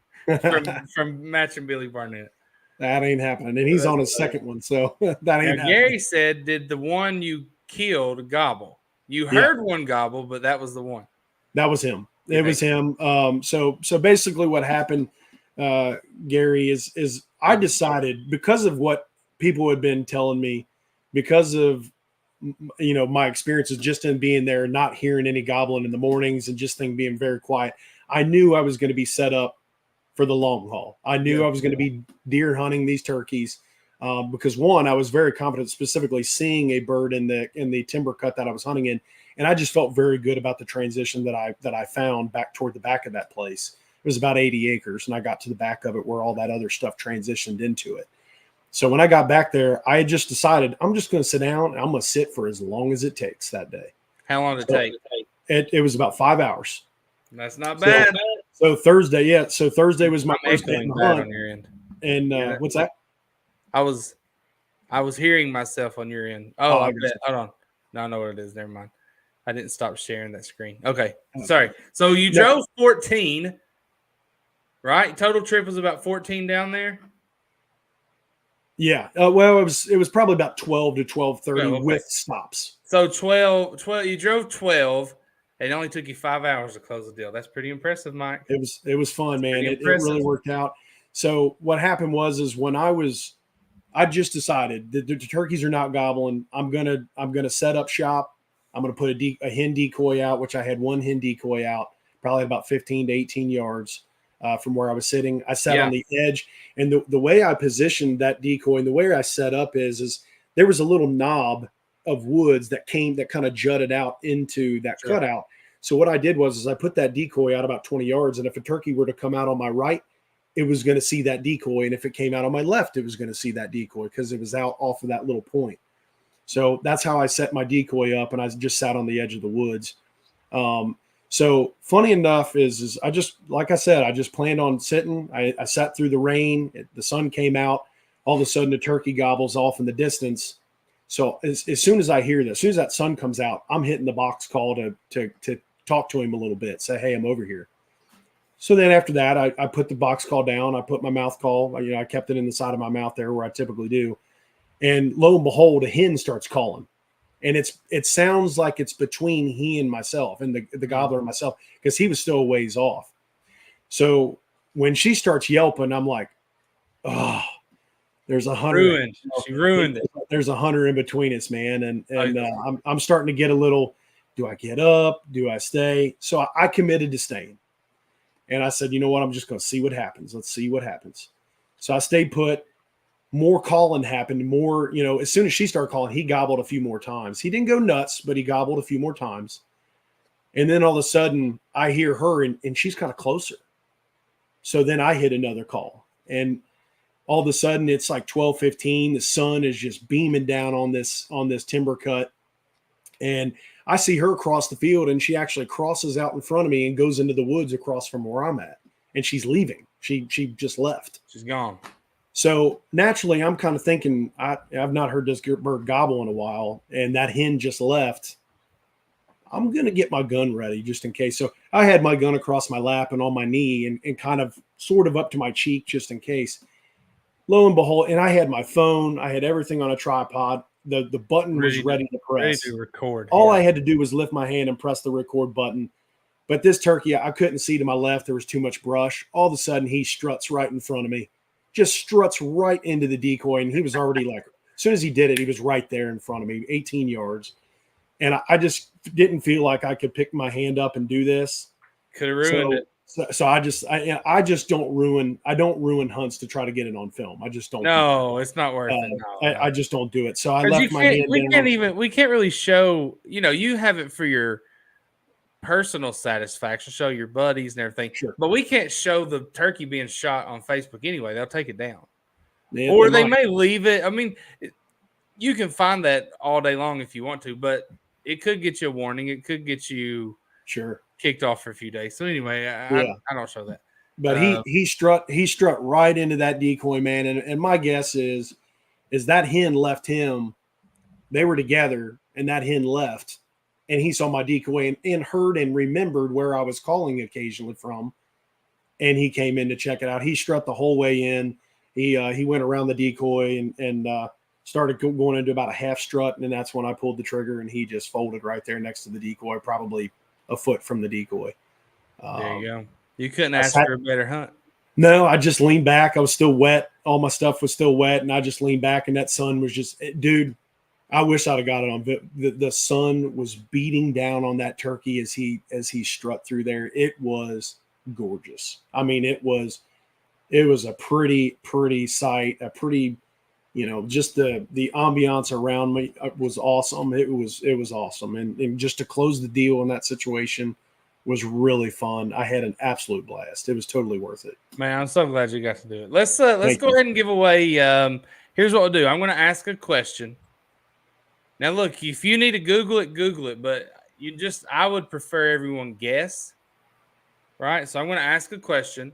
from matching Billy Barnett. That ain't happening. And he's on his second one. So that ain't happening. Gary said, did the one you killed gobble? You heard one gobble, but that was the one. That was him. It was him. So basically what happened, Gary, is I decided, because of what people had been telling me, because of my experiences just in being there, not hearing any gobbling in the mornings and just being very quiet, I knew I was going to be set up for the long haul. I knew I was going to be deer hunting these turkeys because, one, I was very confident, specifically seeing a bird in the timber cut that I was hunting in, and I just felt very good about the transition that I found back toward the back of that place. It was about 80 acres, and I got to the back of it where all that other stuff transitioned into it. So when I got back there, I had just decided I'm just going to sit down. And I'm going to sit for as long as it takes that day. How long did it take? It was about 5 hours. That's not bad. So Thursday, So Thursday was my first day in the hunt. On your end. And what's that? I was hearing myself on your end. Oh, I bet. Hold on. No, I know what it is. Never mind. I didn't stop sharing that screen. Okay. Sorry. So you drove 14, right? Total trip was about 14 down there? Yeah. Well, it was probably about 12 to 12:30 with stops. So 12, you drove 12. It only took you 5 hours to close the deal. That's pretty impressive, Mike. It was fun, man. It really worked out. So what happened was when I just decided that the turkeys are not gobbling. I'm gonna set up shop. I'm gonna put a hen decoy out, which I had one hen decoy out, probably about 15 to 18 yards from where I was sitting. I sat on the edge, and the way I positioned that decoy and the way I set up is there was a little knob of woods that kind of jutted out into that cutout. So what I did was I put that decoy out about 20 yards, and if a turkey were to come out on my right, it was going to see that decoy, and if it came out on my left, it was going to see that decoy because it was out off of that little point. So that's how I set my decoy up, and I just sat on the edge of the woods. So funny enough is I just, like I said, I just planned on sitting. I sat through the rain. The sun came out. All of a sudden, the turkey gobbles off in the distance. So as soon as I hear this, as soon as that sun comes out, I'm hitting the box call to talk to him a little bit, say, hey, I'm over here. So then after that, I put the box call down. I put my mouth call. I kept it in the side of my mouth there where I typically do. And lo and behold, a hen starts calling. And it sounds like it's between he and myself and the gobbler and myself, because he was still a ways off. So when she starts yelping, I'm like, oh, there's a hunter. She ruined it. There's a hunter in between us, man. And I'm starting to get a little, do I get up? Do I stay? So I committed to staying. And I said, you know what? I'm just going to see what happens. Let's see what happens. So I stayed put. More calling happened. More, as soon as she started calling, he gobbled a few more times. He didn't go nuts, but he gobbled a few more times. And then all of a sudden, I hear her, and she's kind of closer. So then I hit another call. And all of a sudden, it's like 12:15. The sun is just beaming down on this timber cut. And I see her cross the field, and she actually crosses out in front of me and goes into the woods across from where I'm at. And she's leaving. She just left. She's gone. So naturally, I'm kind of thinking, I've not heard this bird gobble in a while, and that hen just left. I'm going to get my gun ready just in case. So I had my gun across my lap and on my knee and kind of sort of up to my cheek just in case. Lo and behold, and I had my phone. I had everything on a tripod. The button was ready to press. Ready to record. All I had to do was lift my hand and press the record button. But this turkey, I couldn't see to my left. There was too much brush. All of a sudden, he struts right in front of me, just struts right into the decoy. And he was already like, as soon as he did it, he was right there in front of me, 18 yards. And I just didn't feel like I could pick my hand up and do this. Could have ruined it. So I just don't ruin hunts to try to get it on film. I just don't. No, it's not worth it. No, I just don't do it. So I 'cause left my hand down. We can't really show, you have it for your personal satisfaction, show your buddies and everything. Sure. But we can't show the turkey being shot on Facebook anyway. They'll take it down. Yeah, Or they may leave it. I mean, you can find that all day long if you want to, but it could get you a warning. It could get you kicked off for a few days. So anyway, I don't show that. But he struck right into that decoy, man. And my guess is that hen left him. They were together, and that hen left, and he saw my decoy and heard and remembered where I was calling occasionally from, and he came in to check it out. He struck the whole way in. He went around the decoy and started going into about a half strut, and that's when I pulled the trigger, and he just folded right there next to the decoy, probably a foot from the decoy. There you go. You couldn't ask for a better hunt. No, I just leaned back. I was still wet. All my stuff was still wet, and I just leaned back, and that sun was just, dude, I wish I'd have got it on. The sun was beating down on that turkey as he strut through there. It was gorgeous. I mean, it was a pretty sight, a pretty, just the ambiance around me was awesome. It was awesome. And just to close the deal in that situation was really fun. I had an absolute blast. It was totally worth it. Man, I'm so glad you got to do it. Let's go ahead and give away. Here's what we'll do. I'm going to ask a question. Now, look, if you need to Google it. But I would prefer everyone guess. Right? So I'm going to ask a question,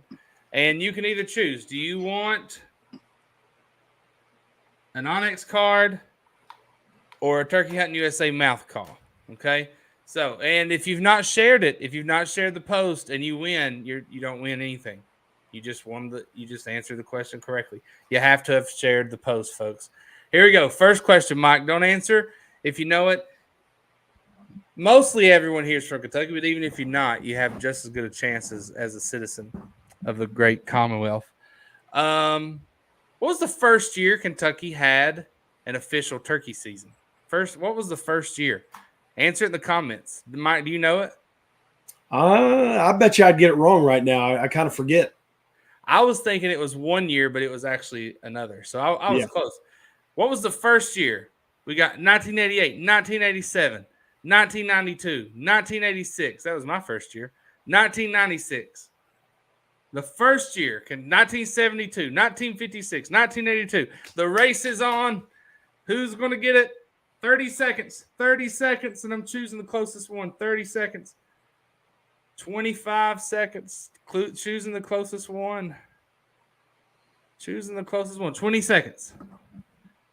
and you can either choose. Do you want an Onyx card or a Turkey Hunting USA mouth call? Okay. So, and if you've not shared the post and you win, you don't win anything. You just answer the question correctly. You have to have shared the post, folks. Here we go. First question, Mike. Don't answer if you know it. Mostly everyone here is from Kentucky, but even if you're not, you have just as good a chance as a citizen of the great Commonwealth. What was the first year Kentucky had an official turkey season? What was the first year? Answer it in the comments. Mike, do you know it? I bet you I'd get it wrong right now. I kind of forget. I was thinking it was 1 year, but it was actually another. So I was close. What was the first year? We got 1988, 1987, 1992, 1986. That was my first year. 1996. The first year, 1972, 1956, 1982. The race is on. Who's going to get it? 30 seconds. 30 seconds, and I'm choosing the closest one. 30 seconds. 25 seconds. Choosing the closest one. 20 seconds.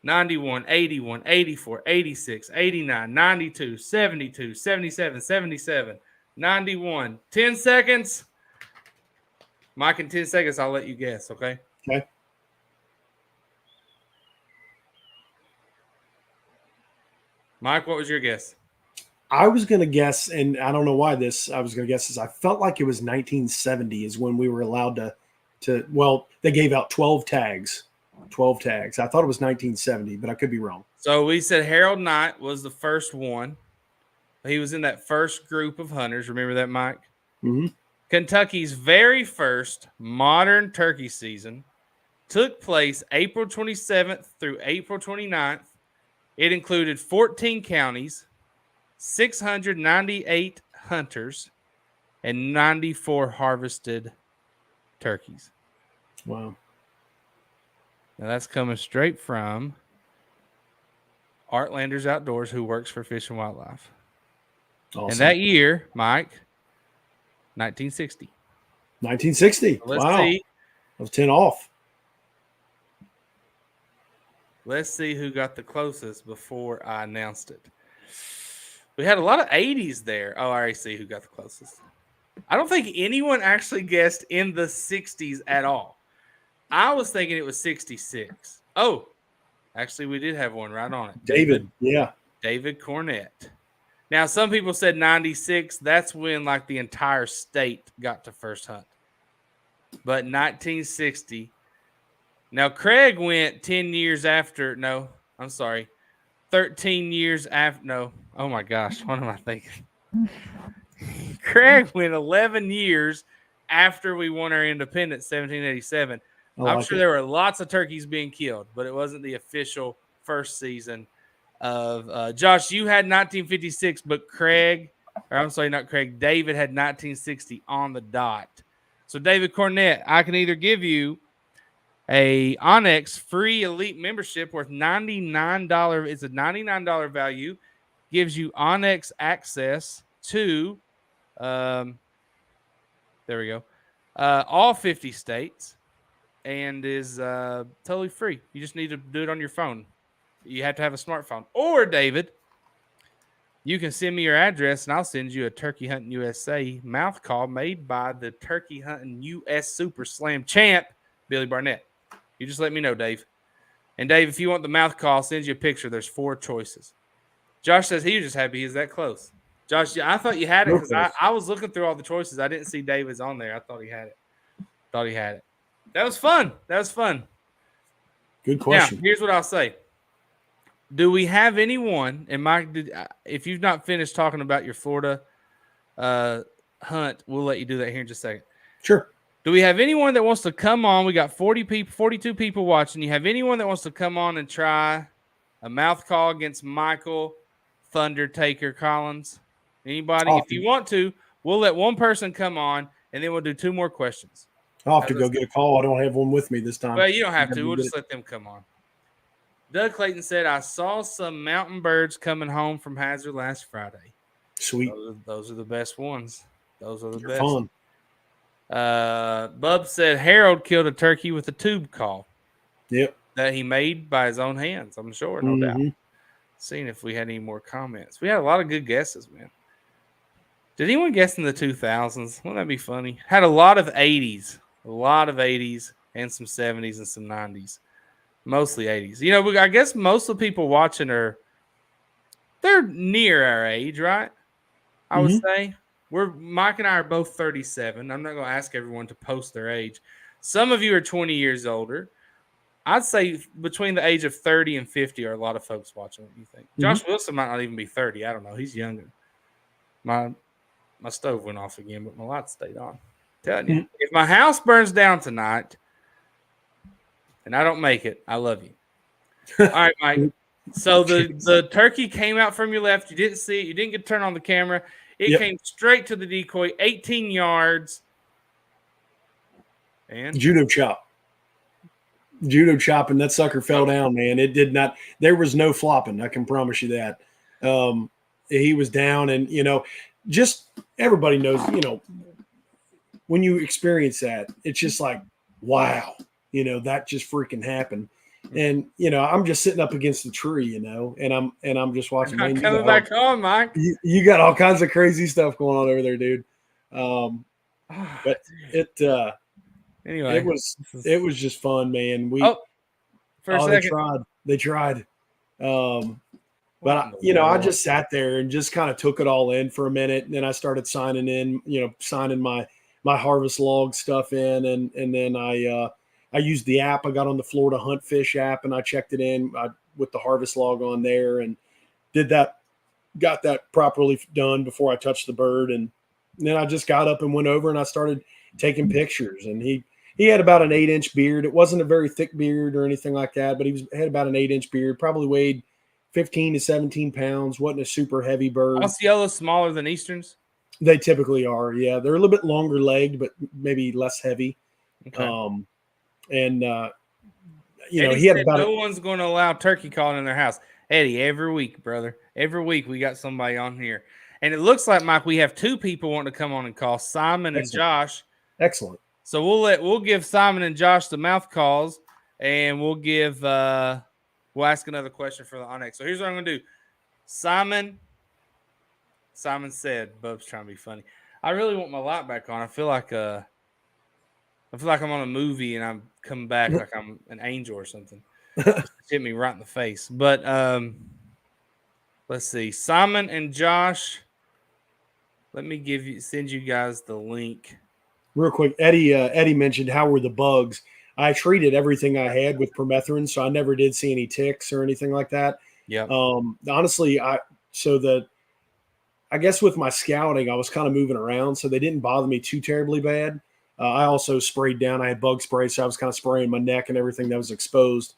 91, 81, 84, 86, 89, 92, 72, 77, 77, 91. 10 seconds. Mike, in 10 seconds, I'll let you guess, okay? Okay. Mike, what was your guess? I was going to guess, and I don't know why I was going to guess this. I felt like it was 1970 is when we were allowed to they gave out 12 tags. 12 tags. I thought it was 1970, but I could be wrong. So we said Harold Knight was the first one. He was in that first group of hunters. Remember that, Mike? Mm-hmm. Kentucky's very first modern turkey season took place April 27th through April 29th. It included 14 counties, 698 hunters, and 94 harvested turkeys. Wow. Now that's coming straight from Artlanders Outdoors, who works for Fish and Wildlife. Awesome. And that year, Mike, 1960. 1960. So let's wow. see. I was 10 off. Let's see who got the closest before I announced it. We had a lot of 80s there. Oh, I already see who got the closest. I don't think anyone actually guessed in the 60s at all. I was thinking it was 66. Oh, actually, we did have one right on it. David. Yeah. David Cornett. Now, some people said 96. That's when like the entire state got to first hunt. But 1960. Now, Craig went 10 years after. No, I'm sorry. 13 years after. No. Oh my gosh. What am I thinking? Craig went 11 years after we won our independence, 1787. I I'm like sure it. there were lots of turkeys being killed, but it wasn't the official first season of Josh. You had 1956, but Craig, or I'm sorry, not Craig, David had 1960 on the dot. So, David Cornett, I can either give you a Onyx free elite membership worth $99. It's a $99 value, gives you Onyx access to there we go. All 50 states and is totally free. You just need to do it on your phone. You have to have a smartphone. Or, David, you can send me your address and I'll send you a Turkey Hunting USA mouth call made by the Turkey Hunting US Super Slam champ, Billy Barnett. You just let me know, Dave. And, Dave, if you want the mouth call, I'll send you a picture. There's 4 choices. Josh says he was just happy he's that close. Josh, I thought you had it because I was looking through all the choices. I didn't see David's on there. I thought he had it. That was fun. Good question. Now, here's what I'll say. Do we have anyone, and Mike, if you've not finished talking about your Florida hunt, we'll let you do that here in just a second. Sure. Do we have anyone that wants to come on? We got 42 people watching. You have anyone that wants to come on and try a mouth call against Michael Thundertaker Collins? Anybody? Awesome. If you want to, we'll let one person come on, and then we'll do 2 more questions. I'll have to go get a call. I don't have one with me this time. Well, you don't have to. We'll just let them come on. Doug Clayton said, I saw some mountain birds coming home from Hazard last Friday. Sweet. Those are the best ones. Those are the They're best. fun. Bub said Harold killed a turkey with a tube call. Yep. That he made by his own hands, I'm sure, no doubt. Seeing if we had any more comments. We had a lot of good guesses, man. Did anyone guess in the 2000s? Wouldn't that be funny? Had a lot of 80s. A lot of 80s and some 70s and some 90s. Mostly 80s. You know, I guess most of the people watching they're near our age, right? I would say. Mike and I are both 37. I'm not going to ask everyone to post their age. Some of you are 20 years older. I'd say between the age of 30 and 50 are a lot of folks watching. What do you think? Josh Wilson might not even be 30. I don't know. He's younger. My stove went off again, but my light stayed on. Telling you, if my house burns down tonight and I don't make it, I love you. All right, Mike. So the turkey came out from your left. You didn't see it. You didn't get to turn on the camera. It came straight to the decoy, 18 yards. And judo chop, and that sucker fell down, man. It did not. There was no flopping. I can promise you that. He was down, and just everybody knows. When you experience that, it's just like, wow, that just freaking happened. And I'm just sitting up against the tree, and I'm just watching. Man, coming back on, Mike. You got all kinds of crazy stuff going on over there, dude. But anyway, it was just fun, man. For a second, they tried. But I just sat there and just kind of took it all in for a minute, and then I started signing my harvest log stuff in, and then I used the app. I got on the Florida Hunt Fish app, and I checked it in with the harvest log on there, and got that properly done before I touched the bird, and then I just got up and went over and I started taking pictures. And he had about an 8-inch beard. It wasn't a very thick beard or anything like that, but had about an 8-inch beard. Probably weighed 15 to 17 pounds. Wasn't a super heavy bird. Osceola smaller than Easterns? They typically are, yeah. They're a little bit longer legged, but maybe less heavy. Okay. He had about no one's going to allow turkey calling in their house. Eddie, every week, brother. Every week we got somebody on here. And it looks like, Mike, we have 2 people wanting to come on and call, Simon and Josh. Excellent. So we'll give Simon and Josh the mouth calls, and we'll ask another question for the Onyx. So here's what I'm going to do. Simon said, Bub's trying to be funny. I really want my light back on. I feel like I'm on a movie and I'm coming back like I'm an angel or something. Hit me right in the face. But let's Let's see. Simon and Josh. Let me send you guys the link. Real quick, Eddie mentioned how were the bugs. I treated everything I had with permethrin, so I never did see any ticks or anything like that. Yep. Honestly, I guess with my scouting, I was kind of moving around, so they didn't bother me too terribly bad. I also sprayed down. I had bug spray, so I was kind of spraying my neck and everything that was exposed.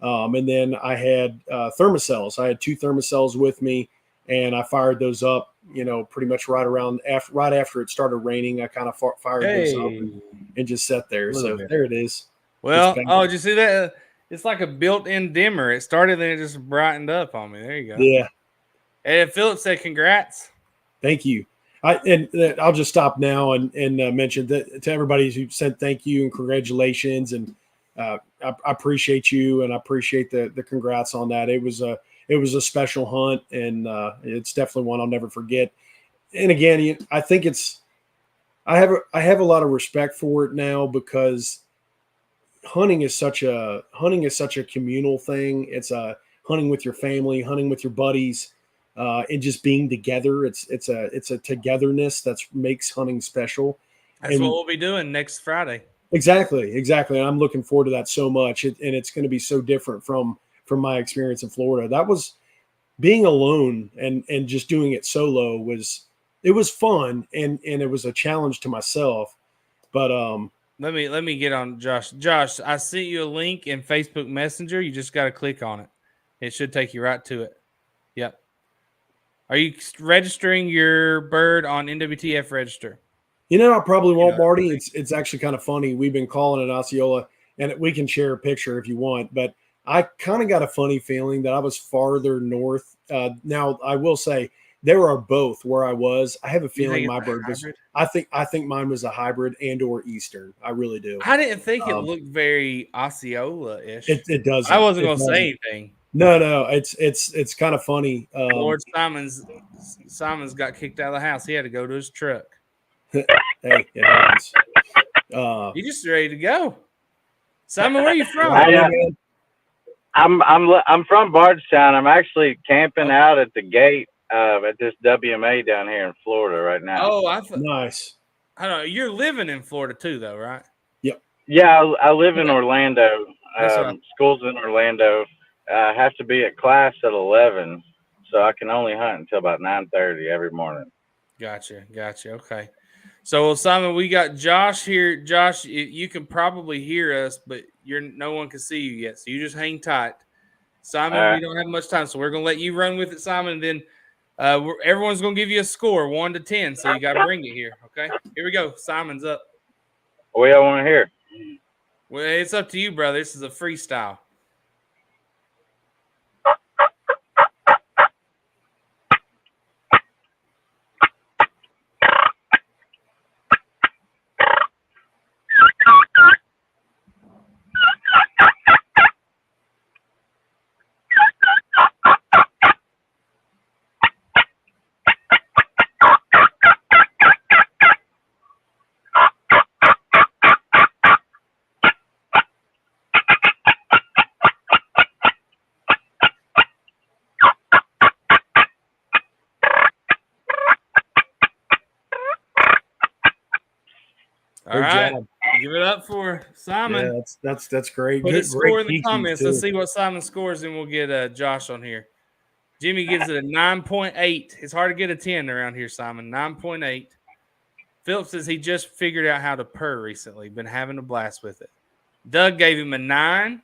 And then I had thermocells. I had 2 thermocells with me, and I fired those up. Pretty much right after it started raining, I kind of fired those up and just sat there. So there it is. Well, did you see that? It's like a built-in dimmer. It started, then it just brightened up on me. There you go. Yeah. And Philip said, "Congrats." Thank you. I'll just stop now and mention that to everybody who sent thank you and congratulations, and I appreciate you and I appreciate the congrats on that. It was a special hunt, and it's definitely one I'll never forget. And again, I think I have a lot of respect for it now because hunting is such a communal thing. It's a hunting with your family, hunting with your buddies. And just being together, it's a togetherness that makes hunting special. That's what we'll be doing next Friday. Exactly. And I'm looking forward to that so much, and it's going to be so different from my experience in Florida. That was being alone and just doing it solo was fun, and it was a challenge to myself. But let me get on Josh. Josh, I sent you a link in Facebook Messenger. You just got to click on it. It should take you right to it. Yep. Are you registering your bird on NWTF Register? I probably won't, Marty. It's actually kind of funny. We've been calling it Osceola, and we can share a picture if you want. But I kind of got a funny feeling that I was farther north. Now, I will say there are both where I was. I have a feeling my bird was. I think mine was a hybrid and/or Eastern. I really do. I didn't think it looked very Osceola-ish. It doesn't. I wasn't going to say anything. No, it's kind of funny. Lord Simon's got kicked out of the house. He had to go to his truck. Hey, it happens. You just ready to go, Simon? Where are you from? I'm from Bardstown. I'm actually camping out at the gate at this WMA down here in Florida right now. Oh, nice. I don't know. You're living in Florida too, though, right? Yep. Yeah, I live in Orlando. School's in Orlando. I have to be at class at 11, so I can only hunt until about 9:30 every morning. Gotcha. Okay. So, Simon, we got Josh here. Josh, you can probably hear us, but no one can see you yet, so you just hang tight. Simon, we don't have much time, so we're going to let you run with it, Simon, and then everyone's going to give you a score, 1 to 10, so you got to bring it here, okay? Here we go. Simon's up. What do y'all want to hear? Well, it's up to you, brother. This is a freestyle. All right. Give it up for Simon. Yeah, that's great. Put a score in the comments. Let's see what Simon scores, and we'll get Josh on here. Jimmy gives it a 9.8. It's hard to get a 10 around here, Simon. 9.8. Philip says he just figured out how to purr recently. Been having a blast with it. Doug gave him a 9.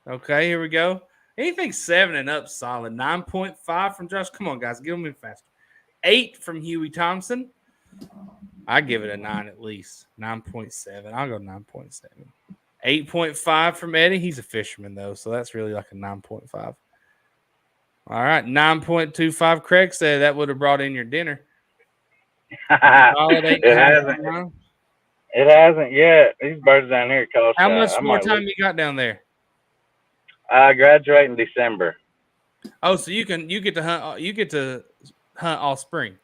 Okay, here we go. Anything 7 and up, solid. 9.5 from Josh. Come on, guys. Get them in faster. 8 from Huey Thompson. I give it a 9 at least. 9.7. I'll go 9.7. 8.5 from Eddie. He's a fisherman, though, so that's really like a 9.5. All right, 9.25. Craig said that would have brought in your dinner. It hasn't yet. These birds down here cost. How much more time you got down there? I graduate in December. Oh, so you get to hunt. You get to hunt all spring.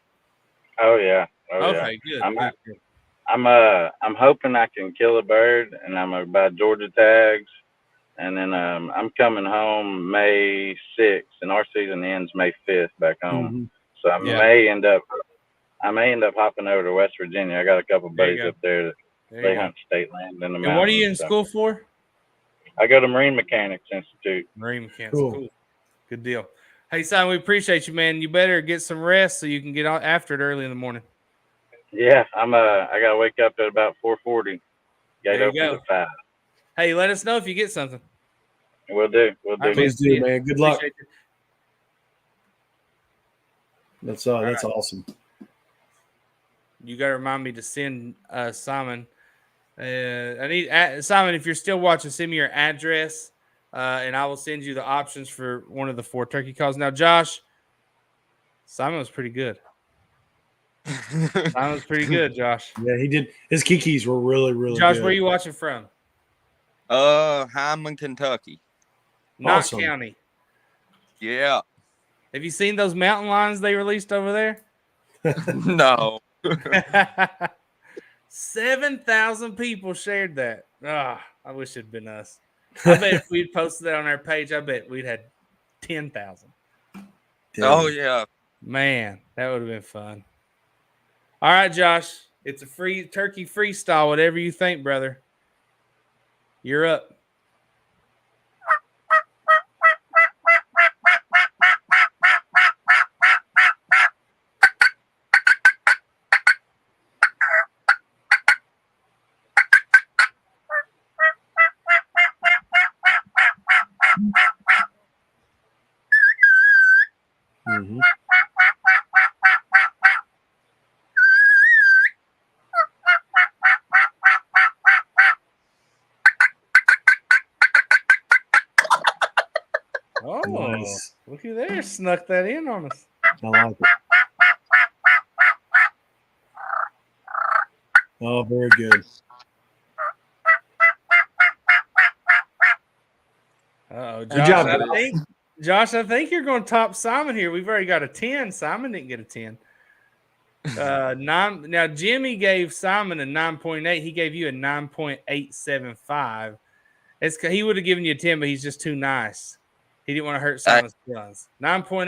Oh yeah. Okay, good. I'm hoping I can kill a bird, and I'm gonna buy Georgia tags, and then I'm coming home May 6th, and our season ends May 5th back home. Mm-hmm. So I may end up hopping over to West Virginia. I got a couple buddies up there that they hunt state land in the mountains. And what are you in school for? I go to Marine Mechanics Institute. Marine Mechanics. Cool. Good deal. Hey, Simon, we appreciate you, man. You better get some rest so you can get after it early in the morning. Yeah, I gotta wake up at about 4:40. Gate opens at 5. Hey, let us know if you get something. We'll do. Please do, man. Good luck. That's awesome. You got to remind me to send Simon. I need Simon, if you're still watching, send me your address, and I will send you the options for one of the 4 turkey calls. Now, Josh, Simon was pretty good. Simon was pretty good, Josh. Yeah, he did. His kikis were really, really Josh, good. where are you watching from? Hyman, Kentucky. Knott Awesome. County. Yeah. Have you seen those mountain lions they released over there? No. 7,000 people shared that. I wish it'd been us. I bet if we'd posted that on our page, I bet we'd had 10,000. Oh, yeah. Man, that would have been fun. All right, Josh. It's a free turkey freestyle, whatever you think, brother. You're up. Mm-hmm. Oh, Nice. looky there. Snuck that in on us. I like it. Oh, very good. Uh-oh, Good job, Josh, I think you're going to top Simon here. We've already got a 10. Simon didn't get a 10. 9. Now, Jimmy gave Simon a 9.8. He gave you a 9.875. He would have given you a 10, but he's just too nice. He didn't want to hurt Simon's feelings. 9.8,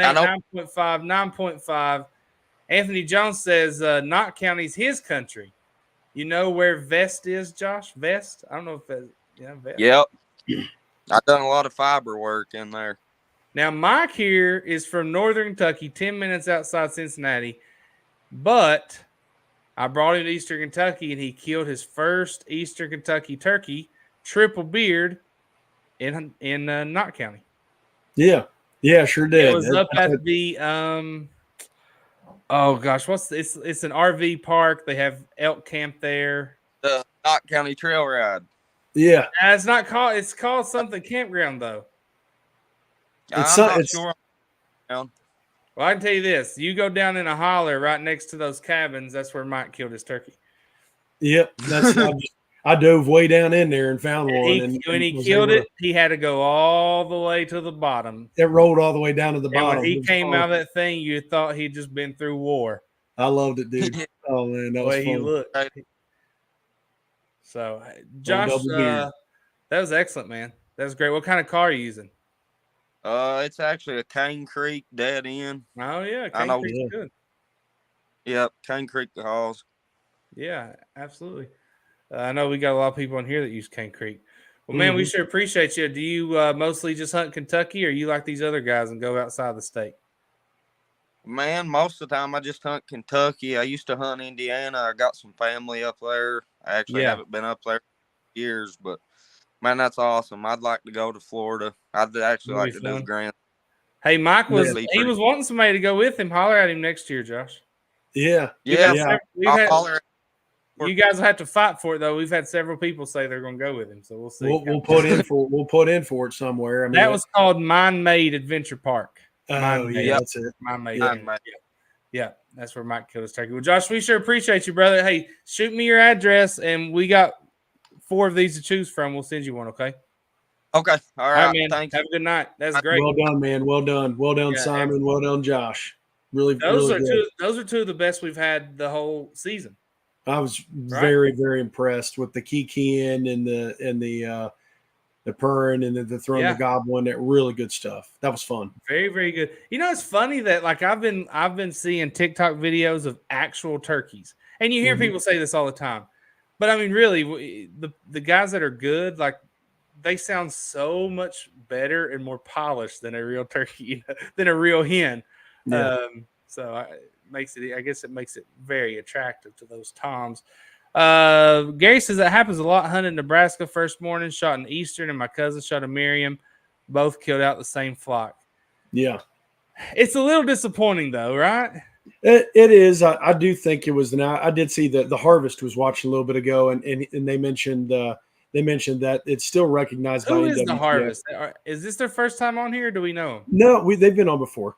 9.5, 9.5. Anthony Jones says Knott County's his country. You know where Vest is, Josh? Vest? I don't know if that's Vest. Yep. I've done a lot of fiber work in there. Now, Mike here is from Northern Kentucky, 10 minutes outside Cincinnati. But I brought him to Eastern Kentucky, and he killed his first Eastern Kentucky turkey, triple beard, in Knott County. Yeah, sure did. It was up at the oh gosh, it's an RV park. They have elk camp there. The Knott County Trail Ride. Yeah, it's not called. It's called something campground though. I'm not sure. Well, I can tell you this: you go down in a holler right next to those cabins. That's where Mike killed his turkey. Yep, I dove way down in there and found one. When he killed it, he had to go all the way to the bottom. It rolled all the way down to the bottom. When he came out of that thing, you thought he'd just been through war. I loved it, dude. Oh man, that was fun. He looked. So, Josh, that was excellent, man. That was great. What kind of car are you using? It's actually a Cane Creek dead end. Oh yeah, Cane Creek's good. Yep, Cane Creek the Halls. Yeah, absolutely. I know we got a lot of people in here that use Cane Creek. Well, man, we sure appreciate you. Do you mostly just hunt Kentucky, or you like these other guys and go outside the state? Man, most of the time I just hunt Kentucky. I used to hunt Indiana. I got some family up there. I actually haven't been up there for years, but man, that's awesome. I'd like to go to Florida. I'd actually like to do Grand. He was wanting somebody to go with him. Holler at him next year, Josh. Yeah. You guys will have to fight for it though. We've had several people say they're going to go with him, so we'll see. We'll put in for it somewhere. I mean, that was called Mind Made Adventure Park. That's it. Mind Made. Yeah, that's where Mike killed his turkey. Well, Josh, we sure appreciate you, brother. Hey, shoot me your address, and we got 4 of these to choose from. We'll send you one, okay? Okay. All right, man. Thanks. Have a good night. That's great. Well done, man. Well done, Simon. Well done, Josh. Those are 2 of the best we've had the whole season. I was very, very impressed with the keying and the the purring and the throwing the gobbling. That really good stuff. That was fun. Very, very good. You know, it's funny that like I've been seeing TikTok videos of actual turkeys, and you hear people say this all the time. But I mean, really, the guys that are good, like they sound so much better and more polished than a real turkey, than a real hen. Yeah. I guess it makes it very attractive to those toms. Gary says that happens a lot. Hunted in Nebraska first morning, shot in Eastern, and my cousin shot a Miriam. Both killed out the same flock. Yeah. It's a little disappointing though, right? It is. I do think it was. Now I did see the harvest was watching a little bit ago, and they mentioned that it's still recognized by Who is NWTF. the harvest? Is this their first time on here? Or do we know them? No, they've been on before.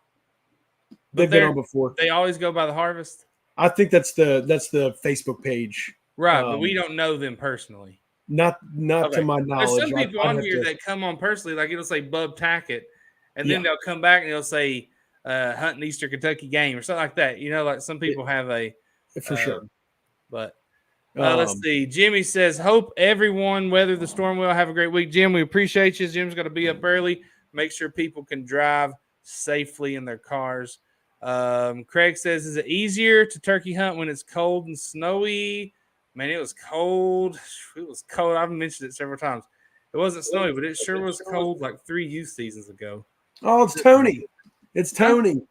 They've been on before. They always go by the harvest. I think that's the Facebook page, right? But we don't know them personally. Not okay. To my knowledge. There's some people on here that come on personally, like it'll say Bub Tackett, and then they'll come back and they'll say hunting Eastern Kentucky game or something like that. You know, like some people have a for sure. But let's see. Jimmy says, hope everyone weather the storm well. Have a great week, Jim. We appreciate you. Jim's got to be up early. Make sure people can drive safely in their cars. Craig says, is it easier to turkey hunt when it's cold and snowy? Man, it was cold. It was cold. I've mentioned it several times. It wasn't snowy, but it sure was cold like 3 youth seasons ago. Oh, it's Tony. It's Tony.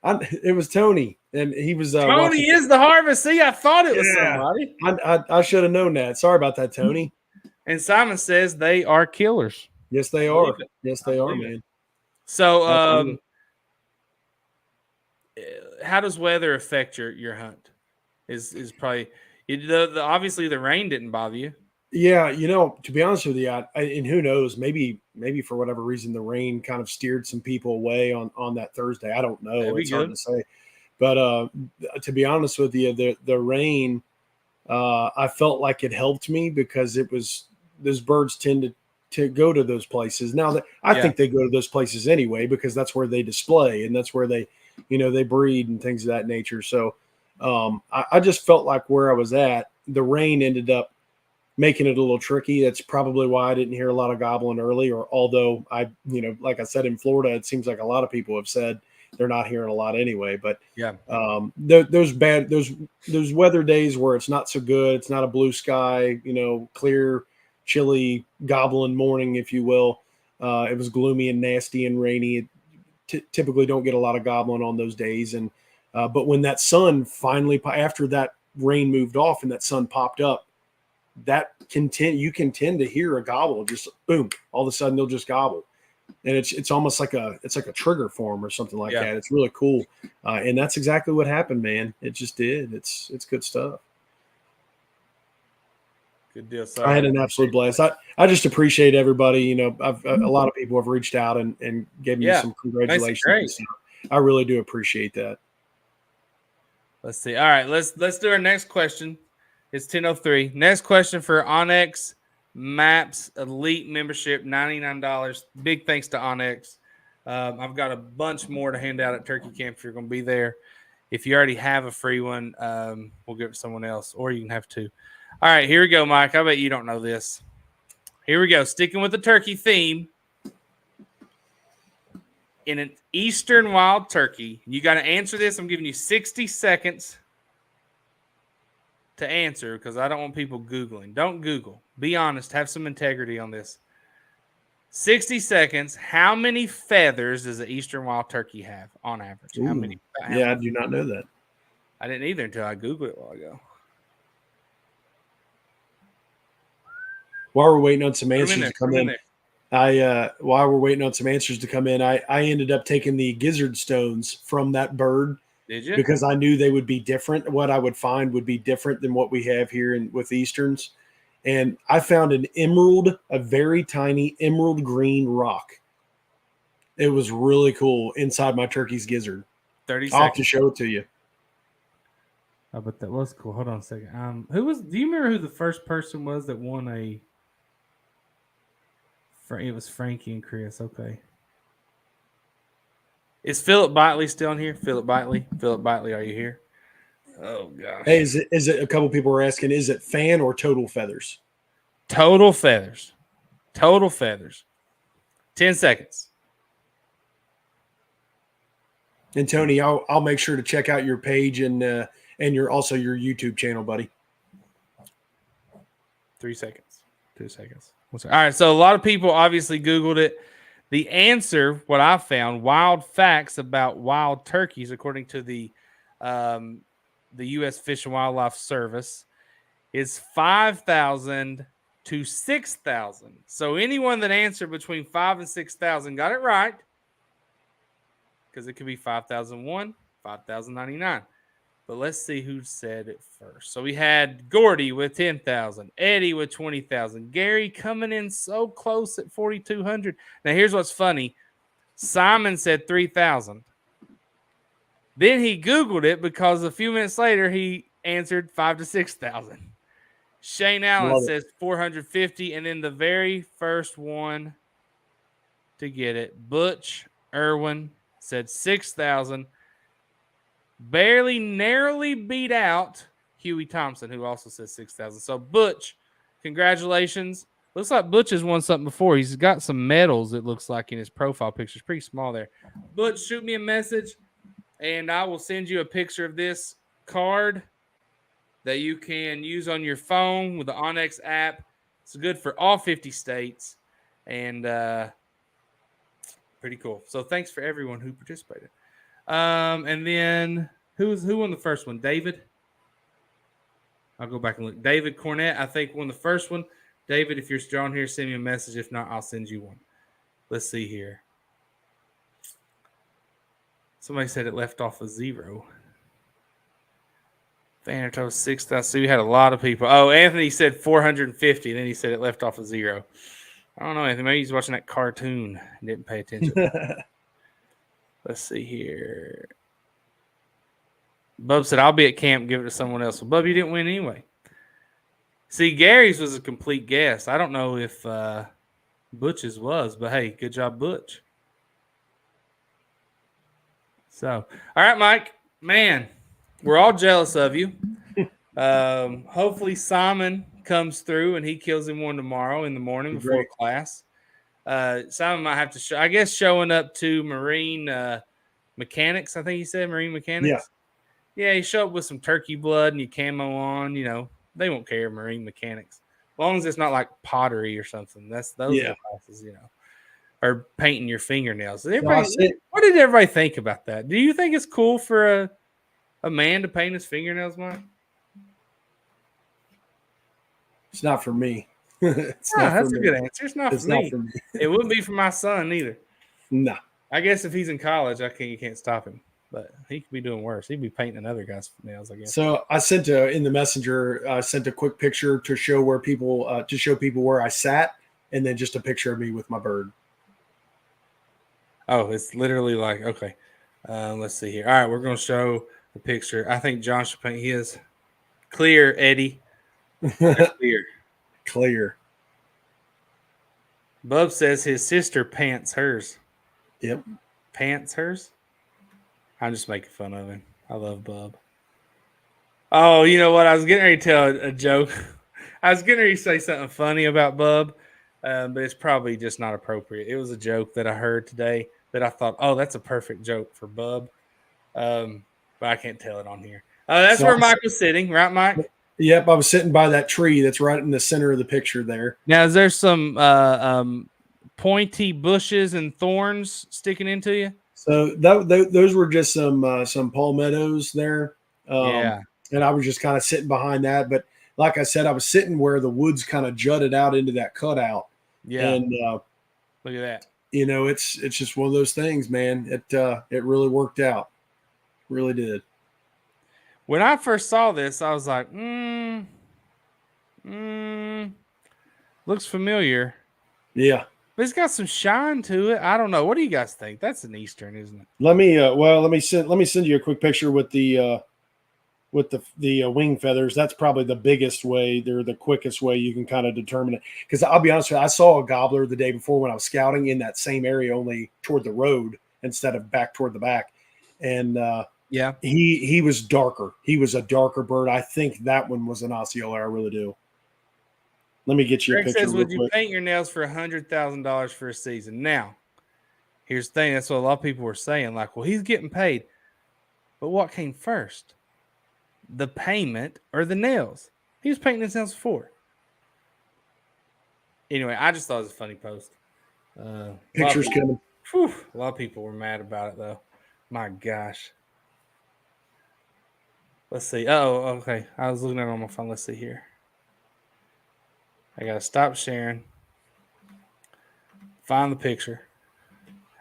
It was Tony, and he was Tony is the harvest. See, I thought it was somebody. I should have known that. Sorry about that, Tony. And Simon says they are killers. Yes, they are. Yes, they are, man. So, how does weather affect your hunt? Is probably obviously the rain didn't bother you. Yeah, to be honest with you, and who knows, maybe for whatever reason the rain kind of steered some people away on that Thursday. I don't know. It's hard to say. But to be honest with you, the rain, I felt like it helped me because those birds tend to go to those places. Now I think they go to those places anyway because that's where they display and that's where they breed and things of that nature. So I just felt like where I was at, the rain ended up making it a little tricky. That's probably why I didn't hear a lot of gobbling early, or although like I said, in Florida, it seems like a lot of people have said they're not hearing a lot anyway. But those weather days where it's not so good, it's not a blue sky, clear, chilly, gobbling morning, if you will. It was gloomy and nasty and rainy. Typically don't get a lot of gobbling on those days. And but when that sun finally, after that rain moved off and that sun popped up, you can tend to hear a gobble, just boom, all of a sudden they'll just gobble. And it's almost like a trigger form or something like that. It's really cool. And that's exactly what happened, man. It just did. It's good stuff. Good deal. I had an absolute blast. I just appreciate everybody. A lot of people have reached out and gave me some congratulations. I really do appreciate that. Let's see. All right, let's do our next question. It's 10:03. Next question for Onyx Maps Elite membership, $99. Big thanks to Onyx. I've got a bunch more to hand out at Turkey Camp if you're going to be there. If you already have a free one, we'll give it to someone else, or you can have two. All right, here we go, Mike. I bet you don't know this. Here we go. Sticking with the turkey theme. In an Eastern wild turkey, you got to answer this. I'm giving you 60 seconds to answer because I don't want people Googling. Don't Google. Be honest. Have some integrity on this. 60 seconds. How many feathers does an Eastern wild turkey have on average? Ooh. How many? I do not know that. I didn't either until I Googled it a while ago. While we're waiting on some answers to come in, while we're waiting on some answers to come in, I ended up taking the gizzard stones from that bird. Did you? Because I knew they would be different. What I would find would be different than what we have here with Easterns. And I found a very tiny emerald green rock. It was really cool inside my turkey's gizzard. 30 seconds. I'll have to show it to you. Oh, but that was cool. Hold on a second. Do you remember who the first person was that won a? It was Frankie and Chris. Okay. Is Philip Bitely still in here? Philip Bitely, are you here? Oh gosh. Hey, is it? A couple people were asking, is it fan or total feathers? Total feathers. Total feathers. 10 seconds. And Tony, I'll make sure to check out your page and your YouTube channel, buddy. 3 seconds. 2 seconds. All right. So a lot of people obviously Googled it. The answer, what I found, wild facts about wild turkeys, according to the U.S. Fish and Wildlife Service, is 5,000 to 6,000. So anyone that answered between 5,000 and 6,000 got it right, because it could be 5,001, 5,099. But let's see who said it first. So we had Gordy with 10,000, Eddie with 20,000, Gary coming in so close at 4,200. Now here's what's funny. Simon said 3,000. Then he Googled it because a few minutes later he answered 5,000 to 6,000. Shane Allen says 450, and then the very first one to get it, Butch Irwin, said 6,000. Barely, narrowly beat out Huey Thompson, who also says 6,000. So, Butch, congratulations. Looks like Butch has won something before. He's got some medals, it looks like, in his profile picture. It's pretty small there. Butch, shoot me a message, and I will send you a picture of this card that you can use on your phone with the Onyx app. It's good for all 50 states, and pretty cool. So, thanks for everyone who participated. And then who won the first one? David? I'll go back and look. David Cornett, I think, won the first one. David, if you're still on here, send me a message. If not, I'll send you one. Let's see here. Somebody said it left off a 0. Thanatos 6,000. So we had a lot of people. Oh, Anthony said 450. Then he said it left off a 0. I don't know, Anthony. Maybe he's watching that cartoon and didn't pay attention. Let's see here. Bub said, I'll be at camp, give it to someone else. Well, Bub, you didn't win anyway. See, Gary's was a complete guess. I don't know if Butch's was, but hey, good job, Butch. So, all right, Mike. Man, we're all jealous of you. Hopefully Simon comes through and he kills him one tomorrow in the morning before class. Simon might have to show, I guess, showing up to marine mechanics. I think he said marine mechanics. Yeah, he showed up with some turkey blood and you camo on. You know, they won't care, marine mechanics, as long as it's not like pottery or something. Those are classes, you know, or painting your fingernails. What did everybody think about that? Do you think it's cool for a man to paint his fingernails, Mike? It's not for me. That's a good answer. It's not for me. It wouldn't be for my son either. No. I guess if he's in college, you can't stop him. But he could be doing worse. He'd be painting another guy's nails, I guess. So I sent in the messenger. I sent a quick picture to show people where I sat, and then just a picture of me with my bird. Oh, it's literally like, okay. Let's see here. All right, we're going to show the picture. I think John should paint his. Clear, Eddie. Clear. Clear. Bub says his sister pants hers. Yep. Pants hers? I'm just making fun of him. I love Bub. Oh, you know what? I was getting ready to tell a joke. I was getting ready to say something funny about Bub, but it's probably just not appropriate. It was a joke that I heard today that I thought, oh, that's a perfect joke for Bub. But I can't tell it on here. That's where Mike was sitting, right, Mike? Yep, I was sitting by that tree that's right in the center of the picture there. Now, is there some pointy bushes and thorns sticking into you? So those were just some palmettos there. Yeah. And I was just kind of sitting behind that. But like I said, I was sitting where the woods kind of jutted out into that cutout. Yeah. And look at that. You know, it's just one of those things, man. It really worked out. Really did. When I first saw this, I was like, looks familiar. Yeah. But it's got some shine to it. I don't know. What do you guys think? That's an Eastern, isn't it? Let me send you a quick picture with the wing feathers. That's probably the biggest way. They're the quickest way you can kind of determine it. Because I'll be honest with you, I saw a gobbler the day before when I was scouting in that same area, only toward the road instead of back toward the back. And yeah, he was darker. He was a darker bird. I think that one was an Osceola. I really do. Let me get you a Greg picture says, real would you quick. paint your nails for $100,000 for a season? Now, here's the thing. That's what a lot of people were saying. Like, well, he's getting paid. But what came first? The payment or the nails? He was painting his nails before. Anyway, I just thought it was a funny post. Pictures coming. A lot of people were mad about it, though. My gosh. Let's see. Oh, okay. I was looking at it on my phone. Let's see here. I got to stop sharing. Find the picture.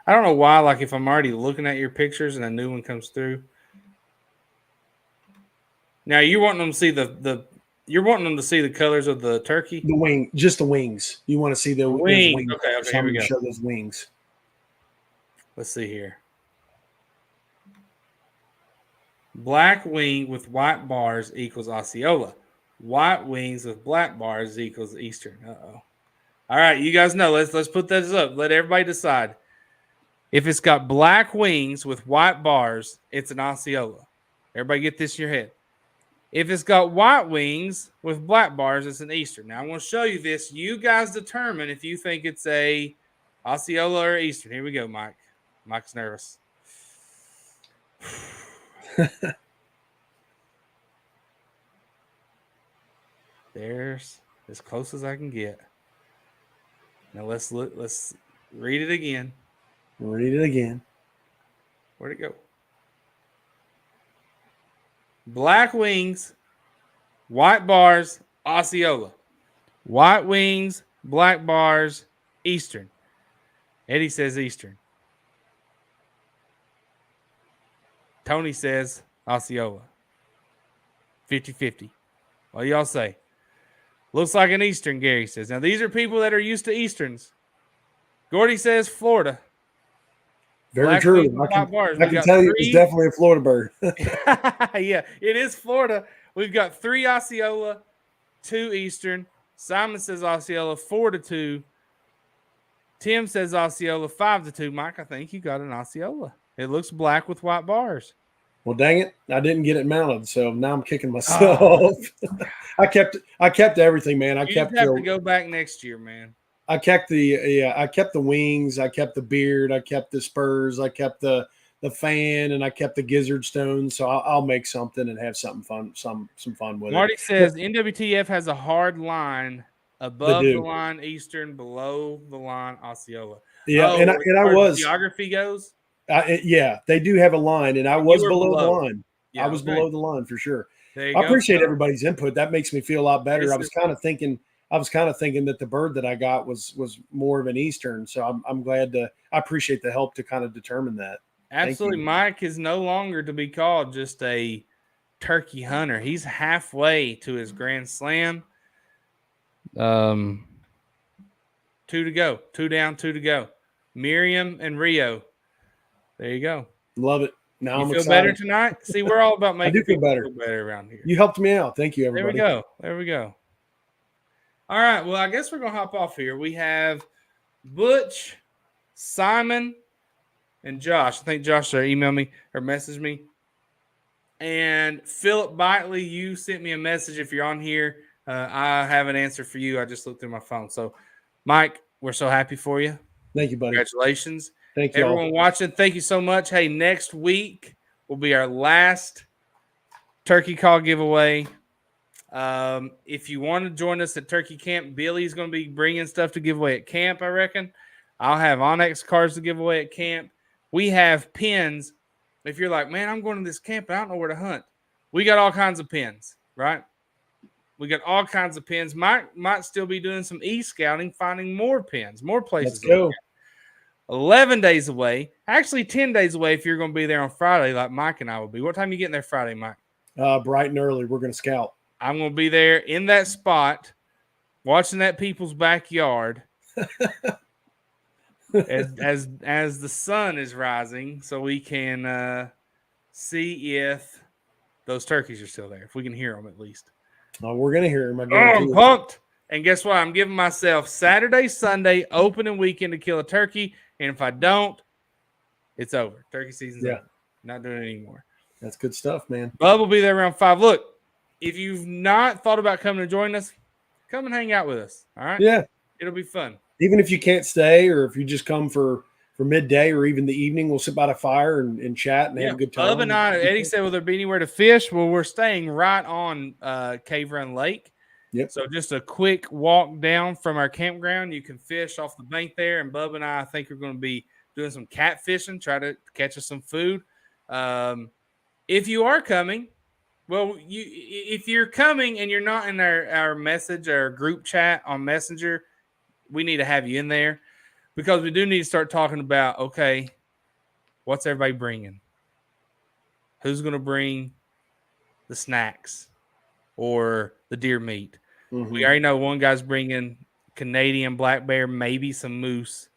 I don't know why, like if I'm already looking at your pictures and a new one comes through. Now you're wanting them to see you're wanting them to see the colors of the turkey? The wing, just the wings. You want to see those wings. Okay, So here I'm we going go. to show those wings. Let's see here. Black wing with white bars equals Osceola. White wings with black bars equals Eastern. Uh-oh. All right, you guys know. Let's put this up. Let everybody decide. If it's got black wings with white bars, it's an Osceola. Everybody get this in your head. If it's got white wings with black bars, it's an Eastern. Now, I'm going to show you this. You guys determine if you think it's a Osceola or Eastern. Here we go, Mike. Mike's nervous. There's as close as I can get. Now, let's look. Let's read it again. Read it again. Where'd it go? Black wings, white bars, Osceola. White wings, black bars, Eastern. Eddie says Eastern. Tony says Osceola. 50-50. What do y'all say? Looks like an Eastern, Gary says. Now, these are people that are used to Easterns. Gordy says Florida. Very Black true. wings with white bars. I can tell you it's definitely a Florida bird. Yeah, it is Florida. We've got 3 Osceola, 2 Eastern. Simon says Osceola 4-2. Tim says Osceola 5-2. Mike, I think you got an Osceola. It looks black with white bars. Well, dang it. I didn't get it mounted, so now I'm kicking myself. I kept everything, man. You just have to go back next year, man. I kept the wings, I kept the beard, I kept the spurs, I kept the fan, and I kept the gizzard stones. So I'll make something and have something fun, some fun with Marty it. says NWTF has a hard line above the line Eastern, below the line Osceola. Yeah, and I was geography goes. Yeah, they do have a line, and I was below the line. Yeah, I was below the line for sure. I appreciate everybody's input. That makes me feel a lot better. I was kind of thinking that the bird that I got was more of an Eastern. So I'm glad I appreciate the help to kind of determine that. Absolutely. Mike is no longer to be called just a turkey hunter. He's halfway to his Grand Slam. 2 to go. 2 down, 2 to go. Miriam and Rio. There you go. Love it. Now I'm feel excited. better tonight? See, we're all about making people feel better around here. You helped me out. Thank you, everybody. There we go. All right. Well, I guess we're going to hop off here. We have Butch, Simon, and Josh. I think Josh emailed me or messaged me. And Philip Bitely, you sent me a message. If you're on here, I have an answer for you. I just looked through my phone. So, Mike, we're so happy for you. Thank you, buddy. Congratulations. Thank you, everyone watching. Thank you so much. Hey, next week will be our last turkey call giveaway. If you want to join us at Turkey Camp, Billy's going to be bringing stuff to give away at camp, I reckon. I'll have Onyx cards to give away at camp. We have pins. If you're like, man, I'm going to this camp, but I don't know where to hunt. We got all kinds of pins, right? We got all kinds of pins. Might still be doing some e-scouting, finding more pins, more places. Let's go. 11 days away. Actually, 10 days away if you're going to be there on Friday like Mike and I will be. What time are you getting there Friday, Mike? Bright and early. We're going to scout. I'm going to be there in that spot watching that people's backyard as the sun is rising so we can see if those turkeys are still there, if we can hear them at least. Oh, we're going to hear them. I'm pumped. And guess what? I'm giving myself Saturday, Sunday, opening weekend to kill a turkey. And if I don't, it's over. Turkey season's over. Not doing it anymore. That's good stuff, man. Bub will be there around 5. Look, if you've not thought about coming to join us, come and hang out with us. All right. Yeah. It'll be fun. Even if you can't stay, or if you just come for midday or even the evening, we'll sit by the fire and chat and have a good time. Bub and I, Eddie said, will there be anywhere to fish? Well, we're staying right on Cave Run Lake. Yep. So just a quick walk down from our campground. You can fish off the bank there. And Bub and I think, are going to be doing some catfishing, try to catch us some food. If you are coming, well, if you're coming and you're not in our message, our group chat on Messenger, we need to have you in there, because we do need to start talking about, okay, what's everybody bringing? Who's going to bring the snacks or the deer meat? Mm-hmm. We already know one guy's bringing Canadian black bear, maybe some moose,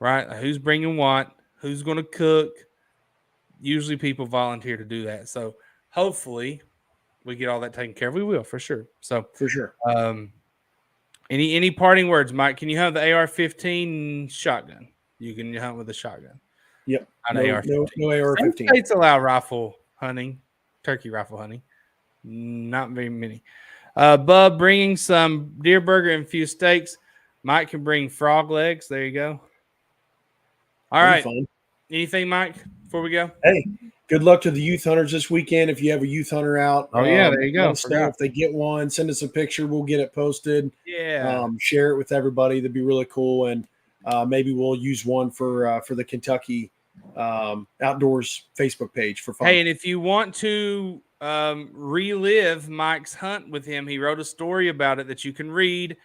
right? Who's bringing what? Who's going to cook? Usually people volunteer to do that. So hopefully we get all that taken care of. We will, for sure. So for sure. Any parting words, Mike? Can you have the AR-15 shotgun? You can hunt with a shotgun. Yep. No AR-15. No AR-15. Some states allow rifle hunting, turkey rifle hunting. Not very many. Bub bringing some deer burger infused steaks. Mike can bring frog legs. There you go. All right. Fun. Anything, Mike, before we go? Hey, good luck to the youth hunters this weekend. If you have a youth hunter out, there you go. Let us know if they get one. Send us a picture. We'll get it posted. Yeah. Share it with everybody. That'd be really cool. And maybe we'll use one for the Kentucky Outdoors Facebook page for fun. Hey, and if you want to relive Mike's hunt with him, he wrote a story about it that you can read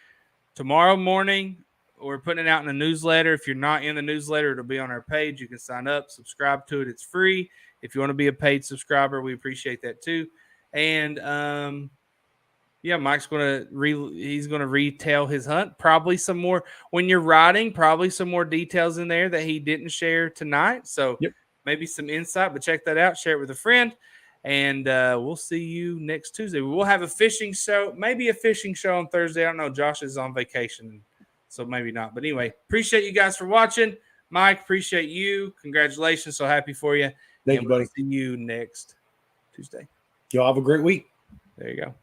tomorrow morning. We're putting it out in a newsletter. If you're not in the newsletter, it'll be on our page. You can sign up, subscribe to it. It's free. If you want to be a paid subscriber, we appreciate that too. And Mike's going to retell his hunt. Probably some more when you're riding. Probably some more details in there that he didn't share tonight. So maybe some insight. But check that out. Share it with a friend. And we'll see you next Tuesday. We'll have a fishing show. Maybe a fishing show on Thursday. I don't know. Josh is on vacation, so maybe not. But anyway, appreciate you guys for watching. Mike, appreciate you. Congratulations. So happy for you. Thank you, buddy. We'll see you next Tuesday. Y'all have a great week. There you go.